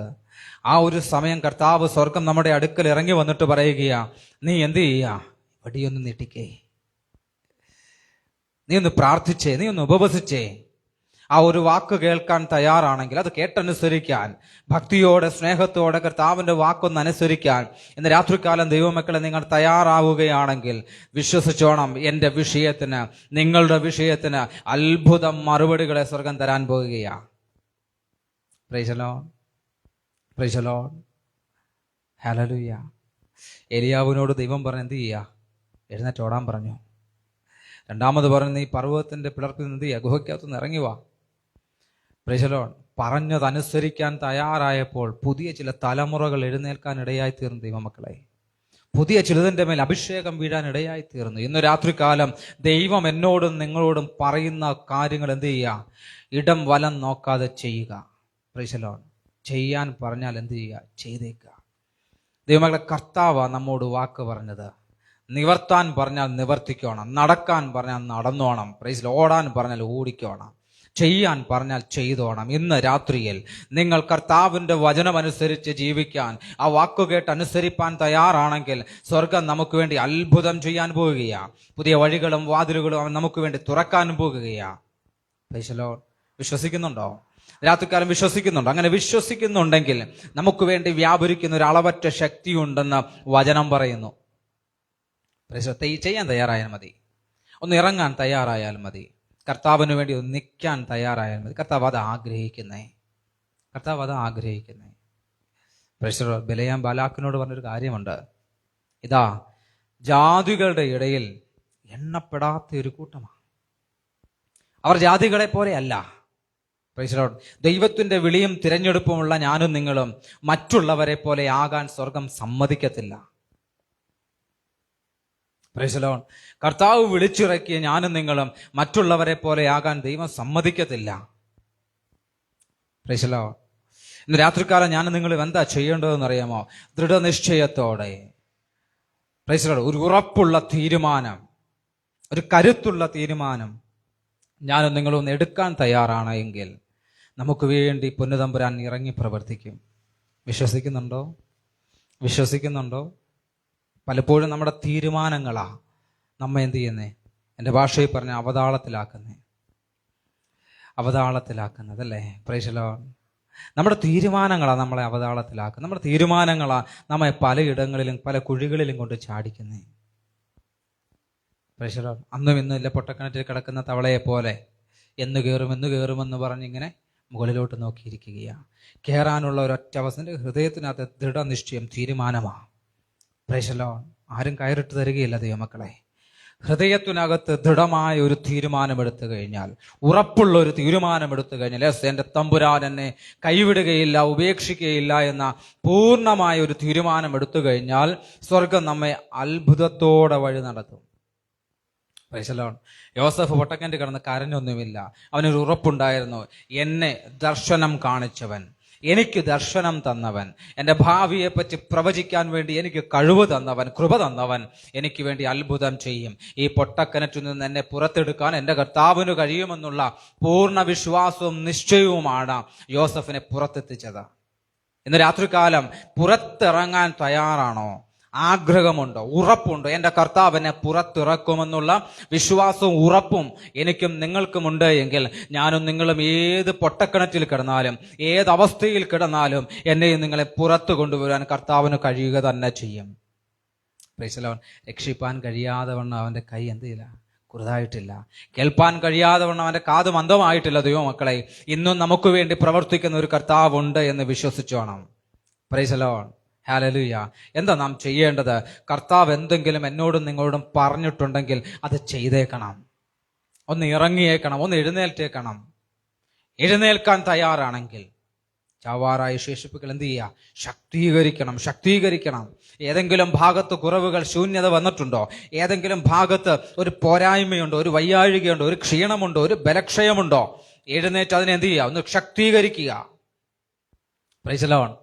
ആ ഒരു സമയം കർത്താവ് സ്വർഗം നമ്മുടെ അടുക്കൽ ഇറങ്ങി വന്നിട്ട് പറയുകയാ, നീ എന്ത് ചെയ്യാ, വടിയൊന്ന് നീട്ടിക്കേ, നീ ഒന്ന് പ്രാർത്ഥിച്ചേ, നീ ഒന്ന് ഉപവസിച്ചേ. ആ ഒരു വാക്ക് കേൾക്കാൻ തയ്യാറാണെങ്കിൽ, അത് കേട്ടനുസരിക്കാൻ, ഭക്തിയോടെ സ്നേഹത്തോടെ കർത്താവിന്റെ വാക്കൊന്ന് അനുസരിക്കാൻ ഇന്ന് രാത്രികാലം ദൈവമക്കളെ നിങ്ങൾ തയ്യാറാവുകയാണെങ്കിൽ വിശ്വസിച്ചോണം, എൻ്റെ വിഷയത്തിന്, നിങ്ങളുടെ വിഷയത്തിന് അത്ഭുതം മറുപടികളെ സ്വർഗം തരാൻ പോകുകയാ. Praise the Lord, praise the Lord, ഹല്ലേലൂയ. എലിയാവിനോട് ദൈവം പറഞ്ഞു, എന്ത് ചെയ്യുക, എഴുന്നേറ്റ് ഓടാൻ പറഞ്ഞു. രണ്ടാമത് പറഞ്ഞു, നീ പർവ്വതത്തിന്റെ പിളർപ്പിൽ നിന്ന് ഗുഹയ്ക്കകത്തുനിന്ന് ഇറങ്ങി വാ. Praise the Lord. പറഞ്ഞതനുസരിക്കാൻ തയ്യാറായപ്പോൾ പുതിയ ചില തലമുറകൾ എഴുന്നേൽക്കാൻ ഇടയായി തീർന്നു. ദൈവമക്കളെ, പുതിയ ചിലതിൻ്റെ മേൽ അഭിഷേകം വീഴാൻ ഇടയായി തീർന്നു. ഇന്ന് രാത്രികാലം ദൈവം എന്നോടും നിങ്ങളോടും പറയുന്ന കാര്യങ്ങൾ എന്ത് ചെയ്യുക, ഇടം വലം നോക്കാതെ ചെയ്യുക. Price the Lord. ചെയ്യാൻ പറഞ്ഞാൽ എന്ത് ചെയ്യുക, ചെയ്തേക്കുക. ദൈവമക്കളെ, കർത്താവ് നമ്മോട് വാക്ക് പറഞ്ഞത്, നിവർത്താൻ പറഞ്ഞാൽ നിവർത്തിക്കോണം, നടക്കാൻ പറഞ്ഞാൽ നടന്നോണം, പ്രൈസ് ദി ലോർഡ്. ഓടാൻ പറഞ്ഞാൽ ഓടിക്കോണം, ചെയ്യാൻ പറഞ്ഞാൽ ചെയ്തോണം. ഇന്ന് രാത്രിയിൽ നിങ്ങൾ കർത്താവിൻ്റെ വചനമനുസരിച്ച് ജീവിക്കാൻ, ആ വാക്കുകേട്ട് അനുസരിപ്പാൻ തയ്യാറാണെങ്കിൽ സ്വർഗം നമുക്ക് വേണ്ടി അത്ഭുതം ചെയ്യാൻ പോവുകയാണ്. പുതിയ വഴികളും വാതിലുകളും അവൻ നമുക്ക് വേണ്ടി തുറക്കാൻ പോകുകയാണ്. Price the lord. വിശ്വസിക്കുന്നുണ്ടോ? രാത്രികാലം വിശ്വസിക്കുന്നുണ്ടോ? അങ്ങനെ വിശ്വസിക്കുന്നുണ്ടെങ്കിൽ നമുക്ക് വേണ്ടി വ്യാപരിക്കുന്ന ഒരു അളവറ്റ ശക്തിയുണ്ടെന്ന് വചനം പറയുന്നു. ചെയ്യാൻ തയ്യാറായാൽ മതി, ഒന്ന് ഇറങ്ങാൻ തയ്യാറായാൽ മതി, കർത്താവിന് വേണ്ടി ഒന്ന് നിൽക്കാൻ തയ്യാറായാൽ മതി. കർത്താവ് അത് ആഗ്രഹിക്കുന്നേ, കർത്താവ് അത് ആഗ്രഹിക്കുന്നേ. ബലയാം ബാലാക്കിനോട് പറഞ്ഞൊരു കാര്യമുണ്ട്, ഇതാ ജാതികളുടെ ഇടയിൽ എണ്ണപ്പെടാത്ത ഒരു കൂട്ടമാണ്, അവർ ജാതികളെ പോലെ അല്ല. Praise the Lord. ദൈവത്തിന്റെ വിളിയും തിരഞ്ഞെടുപ്പുമുള്ള ഞാനും നിങ്ങളും മറ്റുള്ളവരെ പോലെ ആകാൻ സ്വർഗം സമ്മതിക്കത്തില്ല. Price the Lord. കർത്താവ് വിളിച്ചിറക്കിയ ഞാനും നിങ്ങളും മറ്റുള്ളവരെ പോലെ ആകാൻ ദൈവം സമ്മതിക്കത്തില്ല. Price the Lord. ഇന്ന് രാത്രികാലം ഞാനും നിങ്ങളും എന്താ ചെയ്യേണ്ടതെന്ന് അറിയാമോ? ദൃഢനിശ്ചയത്തോടെ, പ്രൈസ് ദി ലോർഡ്, ഒരു ഉറപ്പുള്ള തീരുമാനം, ഒരു കരുത്തുള്ള തീരുമാനം ഞാനും നിങ്ങളും ഒന്ന് എടുക്കാൻ തയ്യാറാണ് എങ്കിൽ നമുക്ക് വേണ്ടി പൊന്നുതമ്പുരാൻ ഇറങ്ങി പ്രവർത്തിക്കും. വിശ്വസിക്കുന്നുണ്ടോ? വിശ്വസിക്കുന്നുണ്ടോ? പലപ്പോഴും നമ്മുടെ തീരുമാനങ്ങളാ നമ്മെ എന്ത് ചെയ്യുന്നേ, എൻ്റെ ഭാഷയിൽ പറഞ്ഞ അവതാളത്തിലാക്കുന്നതല്ലേ? Price the Lord. നമ്മുടെ തീരുമാനങ്ങളാണ് നമ്മളെ അവതാളത്തിലാക്കുന്നത്. നമ്മുടെ തീരുമാനങ്ങളാണ് നമ്മെ പലയിടങ്ങളിലും പല കുഴികളിലും കൊണ്ട് ചാടിക്കുന്നേ. Price the Lord. അന്നും ഇന്നും ഇല്ല പൊട്ടക്കിണറ്റിൽ കിടക്കുന്ന തവളയെ പോലെ എന്ന് കയറുമെന്ന് പറഞ്ഞിങ്ങനെ മുകളിലോട്ട് നോക്കിയിരിക്കുകയാണ്. കയറാനുള്ള ഒരൊറ്റ അവസ്ഥ ഹൃദയത്തിനകത്ത് ദൃഢനിശ്ചയം, തീരുമാനമാണ്. Price the Lord. ആരും കയറിട്ട് തരികയില്ല ദൈവമക്കളെ. ഹൃദയത്തിനകത്ത് ദൃഢമായ ഒരു തീരുമാനമെടുത്തു കഴിഞ്ഞാൽ, ഉറപ്പുള്ള ഒരു തീരുമാനമെടുത്തു കഴിഞ്ഞാൽ, എൻ്റെ തമ്പുരാൻ എന്നെ കൈവിടുകയില്ല, ഉപേക്ഷിക്കുകയില്ല എന്ന പൂർണ്ണമായ ഒരു തീരുമാനമെടുത്തു കഴിഞ്ഞാൽ സ്വർഗം നമ്മെ അത്ഭുതത്തോടെ വഴി നടത്തും. Praise the Lord. യോസഫ് പൊട്ടക്കിണറ്റിൽ കിടന്ന് കരഞ്ഞൊന്നുമില്ല. അവനൊരു ഉറപ്പുണ്ടായിരുന്നു, എന്നെ ദർശനം കാണിച്ചവൻ, എനിക്ക് ദർശനം തന്നവൻ, എൻ്റെ ഭാവിയെപ്പറ്റി പ്രവചിക്കാൻ വേണ്ടി എനിക്ക് കഴിവ് തന്നവൻ, കൃപ തന്നവൻ എനിക്ക് വേണ്ടി അത്ഭുതം ചെയ്യും. ഈ പൊട്ടക്കിണറ്റിൽ നിന്ന് എന്നെ പുറത്തെടുക്കാൻ എൻ്റെ കർത്താവിന് കഴിയുമെന്നുള്ള പൂർണ്ണ വിശ്വാസവും നിശ്ചയവുമാണ് യോസഫിനെ പുറത്തെത്തിച്ചത്. ഇന്ന് രാത്രികാലം പുറത്തിറങ്ങാൻ തയ്യാറാണോ? ആഗ്രഹമുണ്ടോ? ഉറപ്പുണ്ടോ? എൻ്റെ കർത്താവിനെ പുറത്തിറക്കുമെന്നുള്ള വിശ്വാസവും ഉറപ്പും എനിക്കും നിങ്ങൾക്കുമുണ്ട് എങ്കിൽ ഞാനും നിങ്ങളും ഏത് പൊട്ടക്കിണറ്റിൽ കിടന്നാലും, ഏതവസ്ഥയിൽ കിടന്നാലും എന്നെയും നിങ്ങളെ പുറത്തു കൊണ്ടുവരാൻ കർത്താവിന് കഴിയുക തന്നെ ചെയ്യും. Praise the Lord. രക്ഷിപ്പാൻ കഴിയാതെ വണ്ണം അവൻ്റെ കൈ എന്ത് ചെയ്യില്ല, കുറുതായിട്ടില്ല. കേൾപ്പാൻ കഴിയാതെ വണ്ണം അവൻ്റെ കാത് മന്ദമായിട്ടില്ല. ദൈവമക്കളെ, ഇന്നും നമുക്ക് വേണ്ടി പ്രവർത്തിക്കുന്ന ഒരു കർത്താവുണ്ട് എന്ന് വിശ്വസിച്ചോണം. Praise the Lord. ഹല്ലേലൂയ. എന്താ നാം ചെയ്യേണ്ടത്? കർത്താവ് എന്തെങ്കിലും എന്നോടും നിങ്ങളോടും പറഞ്ഞിട്ടുണ്ടെങ്കിൽ അത് ചെയ്തേക്കണം. ഒന്ന് ഇറങ്ങിയേക്കണം, ഒന്ന് എഴുന്നേൽറ്റേക്കണം. എഴുന്നേൽക്കാൻ തയ്യാറാണെങ്കിൽ ചാവാറായ ശേഷിപ്പുകൾ എന്ത് ചെയ്യുക? ശക്തീകരിക്കണം. ഏതെങ്കിലും ഭാഗത്ത് കുറവുകൾ, ശൂന്യത വന്നിട്ടുണ്ടോ? ഏതെങ്കിലും ഭാഗത്ത് ഒരു പോരായ്മയുണ്ടോ, ഒരു വയ്യാഴികയുണ്ടോ, ഒരു ക്ഷീണമുണ്ടോ, ഒരു ബലക്ഷയമുണ്ടോ? എഴുന്നേറ്റ് അതിനെ എന്ത് ചെയ്യുക? ഒന്ന് ശക്തീകരിക്കുക. Price the Lord.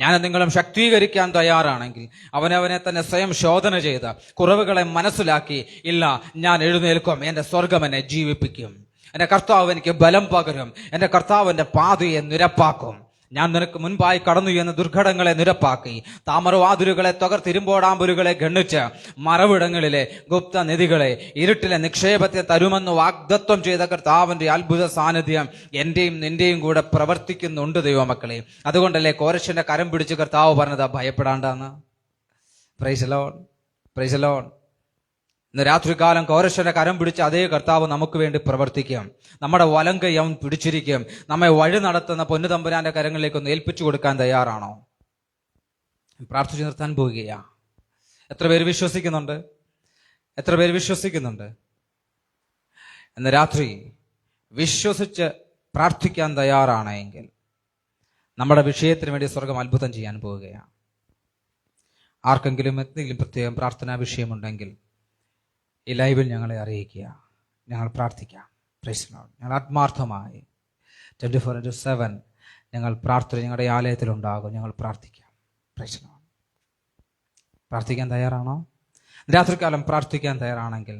ഞാൻ നിങ്ങളും ശക്തീകരിക്കാൻ തയ്യാറാണെങ്കിൽ അവനവനെ തന്നെ സ്വയം ശോധന ചെയ്ത് കുറവുകളെ മനസ്സിലാക്കി, ഇല്ല ഞാൻ എഴുന്നേൽക്കും, എൻ്റെ സ്വർഗം എന്നെ ജീവിപ്പിക്കും, എൻ്റെ കർത്താവ് എനിക്ക് ബലം പകരും, എൻ്റെ കർത്താവ് എൻ്റെ പാതയെ നിരപ്പാക്കും, ഞാൻ നിനക്ക് മുൻപായി കടന്നു എന്ന ദുർഘടങ്ങളെ നിരപ്പാക്കി, താമരവാതിലുകളെ തകർത്തിരുമ്പോടാമ്പുരുകളെ ഗണ്ണിച്ച് മറവിടങ്ങളിലെ ഗുപ്ത നിധികളെ ഇരുട്ടിലെ നിക്ഷേപത്തെ തരുമെന്ന് വാഗ്ദത്വം ചെയ്ത കർത്താവിന്റെ അത്ഭുത സാന്നിധ്യം എന്റെയും നിന്റെയും കൂടെ പ്രവർത്തിക്കുന്നുണ്ട് ദൈവമക്കളെ. അതുകൊണ്ടല്ലേ കോരശന്റെ കരം പിടിച്ച് കർത്താവ് പറഞ്ഞത് ഭയപ്പെടാണ്ടാന്ന്. Praise the Lord, praise the Lord. ഇന്ന് രാത്രികാലം കോരശന്റെ കരം പിടിച്ച് അതേ കർത്താവ് നമുക്ക് വേണ്ടി പ്രവർത്തിക്കും. നമ്മുടെ വലങ്കൈ അവൻ പിടിച്ചിരിക്കും. നമ്മെ വഴി നടത്തുന്ന പൊന്നു തമ്പുരാന്റെ കരങ്ങളിലേക്കൊന്ന് ഏൽപ്പിച്ചു കൊടുക്കാൻ തയ്യാറാണോ? പ്രാർത്ഥിച്ചു നിർത്താൻ പോവുകയാ. എത്ര പേര് വിശ്വസിക്കുന്നുണ്ട്? എത്ര പേര് വിശ്വസിക്കുന്നുണ്ട്? ഇന്ന് രാത്രി വിശ്വസിച്ച് പ്രാർത്ഥിക്കാൻ തയ്യാറാണെങ്കിൽ നമ്മുടെ വിഷയത്തിന് വേണ്ടി സ്വർഗം അത്ഭുതം ചെയ്യാൻ പോവുകയാണ്. ആർക്കെങ്കിലും എന്തെങ്കിലും പ്രത്യേകം പ്രാർത്ഥനാ വിഷയമുണ്ടെങ്കിൽ ഈ ലൈവിൽ ഞങ്ങളെ അറിയിക്കുക. ഞങ്ങൾ പ്രാർത്ഥിക്കാം. Price the Lord. ഞങ്ങൾ ആത്മാർത്ഥമായി 24/7 ഞങ്ങൾ പ്രാർത്ഥന ഞങ്ങളുടെ ആലയത്തിലുണ്ടാകും. ഞങ്ങൾ പ്രാർത്ഥിക്കാം. Price the Lord. പ്രാർത്ഥിക്കാൻ തയ്യാറാണോ? രാത്രികാലം പ്രാർത്ഥിക്കാൻ തയ്യാറാണെങ്കിൽ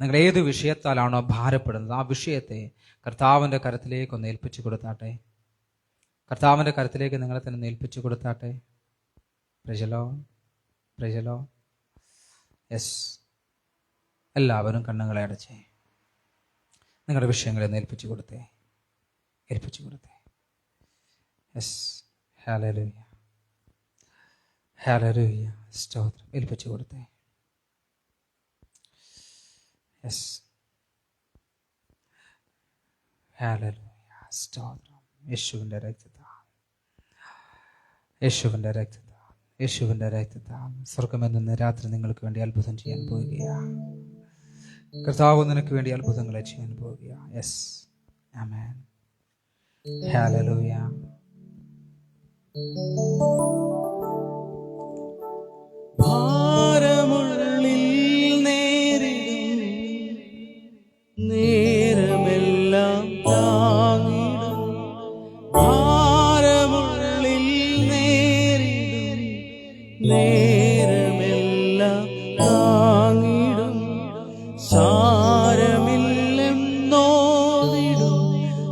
നിങ്ങൾ ഏത് വിഷയത്താലാണോ ഭാരപ്പെടുന്നത് ആ വിഷയത്തെ കർത്താവിൻ്റെ കരത്തിലേക്ക് ഒന്ന് ഏൽപ്പിച്ചു കൊടുത്താട്ടെ. കർത്താവിൻ്റെ കരത്തിലേക്ക് നിങ്ങളെ തന്നെ ഏൽപ്പിച്ചു കൊടുത്താട്ടെ. Praise the Lord, praise the Lord. Yes, എല്ലാവരും കണ്ണുകളെ അടച്ചേ. നിങ്ങളുടെ വിഷയങ്ങളെ ഏൽപ്പിച്ചു കൊടുത്തേ, ഏൽപ്പിച്ചു കൊടുത്തേ. യെസ്, ഹല്ലേലൂയ, ഹല്ലേലൂയ, സ്തോത്രം. ഏൽപ്പിച്ചു കൊടുത്തേ. യെസ്, ഹല്ലേലൂയ, സ്തോത്രം. യേശുവിൻ്റെ രക്തത്താൽ, യേശുവിൻ്റെ രക്തത്താൽ, യേശുവിൻ്റെ രക്തത്താൽ സ്വർഗ്ഗമെന്ന രാത്രി നിങ്ങൾക്ക് വേണ്ടി അത്ഭുതം ചെയ്യാൻ പോവുകയാണ്. കർത്താവ് നിനക്ക് വേണ്ടി അത്ഭുതങ്ങളെ ചെയ്യാൻ പോവുകയാണ്. യെസ്, ആമേൻ, ഹല്ലേലൂയ. ഭാരമുള്ളിൽ നേരിടും നേരമെല്ലാം താങ്ങിടും, ഭാരമുള്ളിൽ നേരിടും നേരമെല്ലാം താങ്ങിടും, സാരമില്ലെന്നോതിടും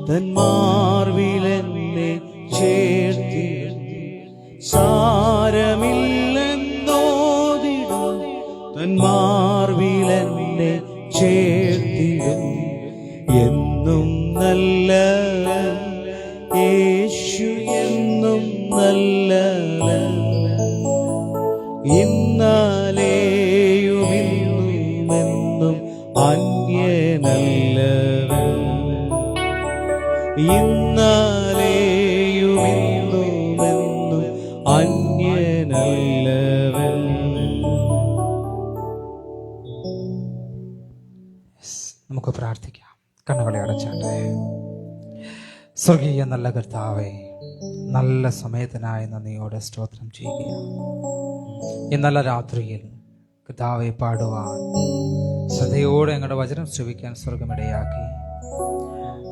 തന്മാർവിലെന്നെ ചേർത്തിടും, സാരമില്ലെന്നോതിടും തന്മാർവിലെന്നെ ചേർത്തിടും. എന്നും നല്ല യേശു, എന്നും നല്ല, ഇന്നലെയും ഇന്നുമെന്നും അന്യനല്ലവൻ, ഇന്നലെയും ഇന്നുമെന്നും അന്യനല്ലവൻ. നമുക്ക് പ്രാർത്ഥിക്കാം. കണ്ണുകളെ അടച്ചാട്ടെ. സ്വർഗീയ നല്ല കർത്താവേ, നല്ല സമയത്തിനായി നന്ദിയോടെ സ്തോത്രം ചെയ്യുകയാണ്. ഈ നല്ല രാത്രിയിൽ കർത്താവെ പാടുവാൻ ശ്രദ്ധയോടെ ഞങ്ങളുടെ വചനം ശ്രവിക്കാൻ സ്വർഗമിടയാക്കി.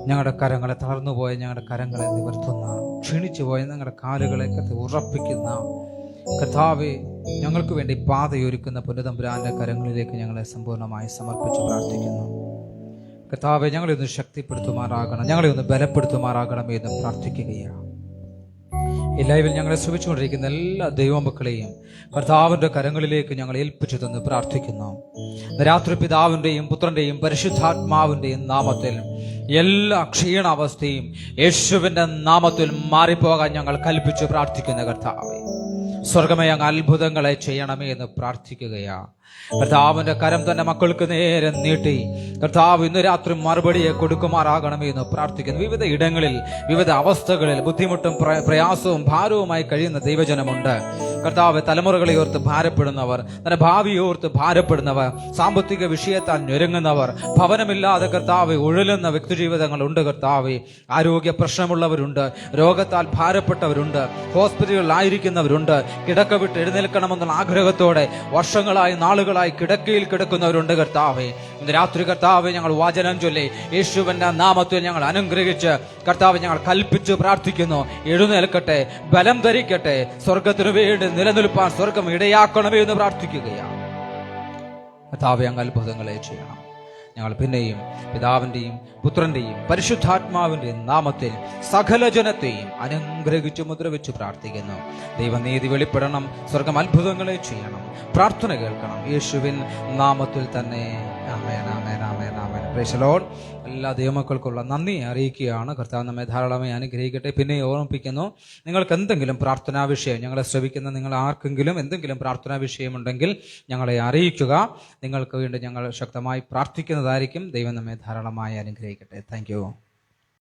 ഞങ്ങളുടെ കരങ്ങളെ തളർന്നുപോയ ഞങ്ങളുടെ കരങ്ങളെ നിവർത്തുന്ന, ക്ഷീണിച്ചു പോയ ഞങ്ങളുടെ കാലുകളെ ഉറപ്പിക്കുന്ന കർത്താവെ, ഞങ്ങൾക്ക് വേണ്ടി പാതയൊരുക്കുന്ന പുനതമ്പുരാന്റെ കരങ്ങളിലേക്ക് ഞങ്ങളെ സമ്പൂർണ്ണമായി സമർപ്പിച്ച് പ്രാർത്ഥിക്കുന്നു. കർത്താവെ, ഞങ്ങളെ ഒന്ന് ശക്തിപ്പെടുത്തുമാറാകണം, ഞങ്ങളെ ഒന്ന് ബലപ്പെടുത്തുമാറാകണം എന്ന് പ്രാർത്ഥിക്കുകയാണ്. ഈ ലൈവിൽ ഞങ്ങളെ ശ്രമിച്ചുകൊണ്ടിരിക്കുന്ന എല്ലാ ദൈവമക്കളെയും കർത്താവിന്റെ കരങ്ങളിലേക്ക് ഞങ്ങൾ ഏൽപ്പിച്ചു തന്ന് പ്രാർത്ഥിക്കുന്നു. രാത്രി പിതാവിന്റെയും പുത്രന്റെയും പരിശുദ്ധാത്മാവിന്റെയും നാമത്തിൽ എല്ലാ ക്ഷീണാവസ്ഥയും യേശുവിന്റെ നാമത്തിൽ മാറിപ്പോകാൻ ഞങ്ങൾ കൽപ്പിച്ചു പ്രാർത്ഥിക്കുന്ന കർത്താവേ, സ്വർഗമേ അങ്ങ് അത്ഭുതങ്ങളെ ചെയ്യണമേ എന്ന് പ്രാർത്ഥിക്കുകയാ. കർത്താവിന്റെ കരം തന്നെ മക്കൾക്ക് നേരെ നീട്ടി കർത്താവ് ഇന്ന് രാത്രി മറുപടിയെ കൊടുക്കുമാറാകണമേ എന്ന് പ്രാർത്ഥിക്കുന്നു. വിവിധ ഇടങ്ങളിൽ വിവിധ അവസ്ഥകളിൽ ബുദ്ധിമുട്ടും പ്രയാസവും ഭാരവുമായി കഴിയുന്ന ദൈവജനമുണ്ട്. കർത്താവ് തലമുറകളെ ഓർത്ത് ഭാരപ്പെടുന്നവർ, തന്റെ ഭാവിയെ ഓർത്ത് ഭാരപ്പെടുന്നവർ, സാമ്പത്തിക വിഷയത്താൽ ഞെരുങ്ങുന്നവർ, ഭവനമില്ലാതെ കർത്താവ് ഉഴലുന്ന വ്യക്തിജീവിതങ്ങളുണ്ട്. കർത്താവ് ആരോഗ്യ പ്രശ്നമുള്ളവരുണ്ട്, രോഗത്താൽ ഭാരപ്പെട്ടവരുണ്ട്, ഹോസ്പിറ്റലുകളിലായിരിക്കുന്നവരുണ്ട്, കിടക്ക വിട്ട് എഴുന്നേൽക്കണമെന്നുള്ള ആഗ്രഹത്തോടെ വർഷങ്ങളായി നാളുകളായി കിടക്കയിൽ കിടക്കുന്നവരുണ്ട്. കർത്താവെ, ഇന്ന് രാത്രി കർത്താവ് ഞങ്ങൾ വചനം ചൊല്ലി യേശുവിന്റെ നാമത്തിൽ ഞങ്ങൾ അനുഗ്രഹിച്ച് കർത്താവ് ഞങ്ങൾ കൽപ്പിച്ച് പ്രാർത്ഥിക്കുന്നു. എഴുന്നേൽക്കട്ടെ, ബലം ധരിക്കട്ടെ, സ്വർഗത്തിനു വേണ്ടി നിലനിൽപ്പാൻ സ്വർഗം ഇടയാക്കണമേ എന്ന് പ്രാർത്ഥിക്കുകയാണ്. കർത്താവ് അങ്ങ് അത്ഭുതങ്ങളെ ചെയ്യണം. ഞങ്ങൾ പിന്നെയും പിതാവിൻ്റെയും പുത്രൻ്റെയും പരിശുദ്ധാത്മാവിൻ്റെയും നാമത്തിൽ സകല ജനത്തെയും അനുഗ്രഹിച്ചു മുദ്രവെച്ച് പ്രാർത്ഥിക്കുന്നു. ദൈവനീതി വെളിപ്പെടണം, സ്വർഗം അത്ഭുതങ്ങളെ ചെയ്യണം, പ്രാർത്ഥന കേൾക്കണം, യേശുവിൻ നാമത്തിൽ തന്നെ. Amen, amen, amen, amen. Praise the Lord. എല്ലാ ദൈവമക്കൾക്കുള്ള നന്ദി അറിയിക്കുകയാണ്. കർത്താവ് നമ്മെ ധാരാളമായി അനുഗ്രഹിക്കട്ടെ. പിന്നെ ഓർമ്മിപ്പിക്കുന്നു, നിങ്ങൾക്ക് എന്തെങ്കിലും പ്രാർത്ഥനാ വിഷയം, ഞങ്ങളെ ശ്രവിക്കുന്ന നിങ്ങൾ ആർക്കെങ്കിലും എന്തെങ്കിലും പ്രാർത്ഥനാ വിഷയമുണ്ടെങ്കിൽ ഞങ്ങളെ അറിയിക്കുക. നിങ്ങൾക്ക് വേണ്ടി ഞങ്ങൾ ശക്തമായി പ്രാർത്ഥിക്കുന്നതായിരിക്കും. ദൈവം നമ്മെ ധാരാളമായി അനുഗ്രഹിക്കട്ടെ. Thank you.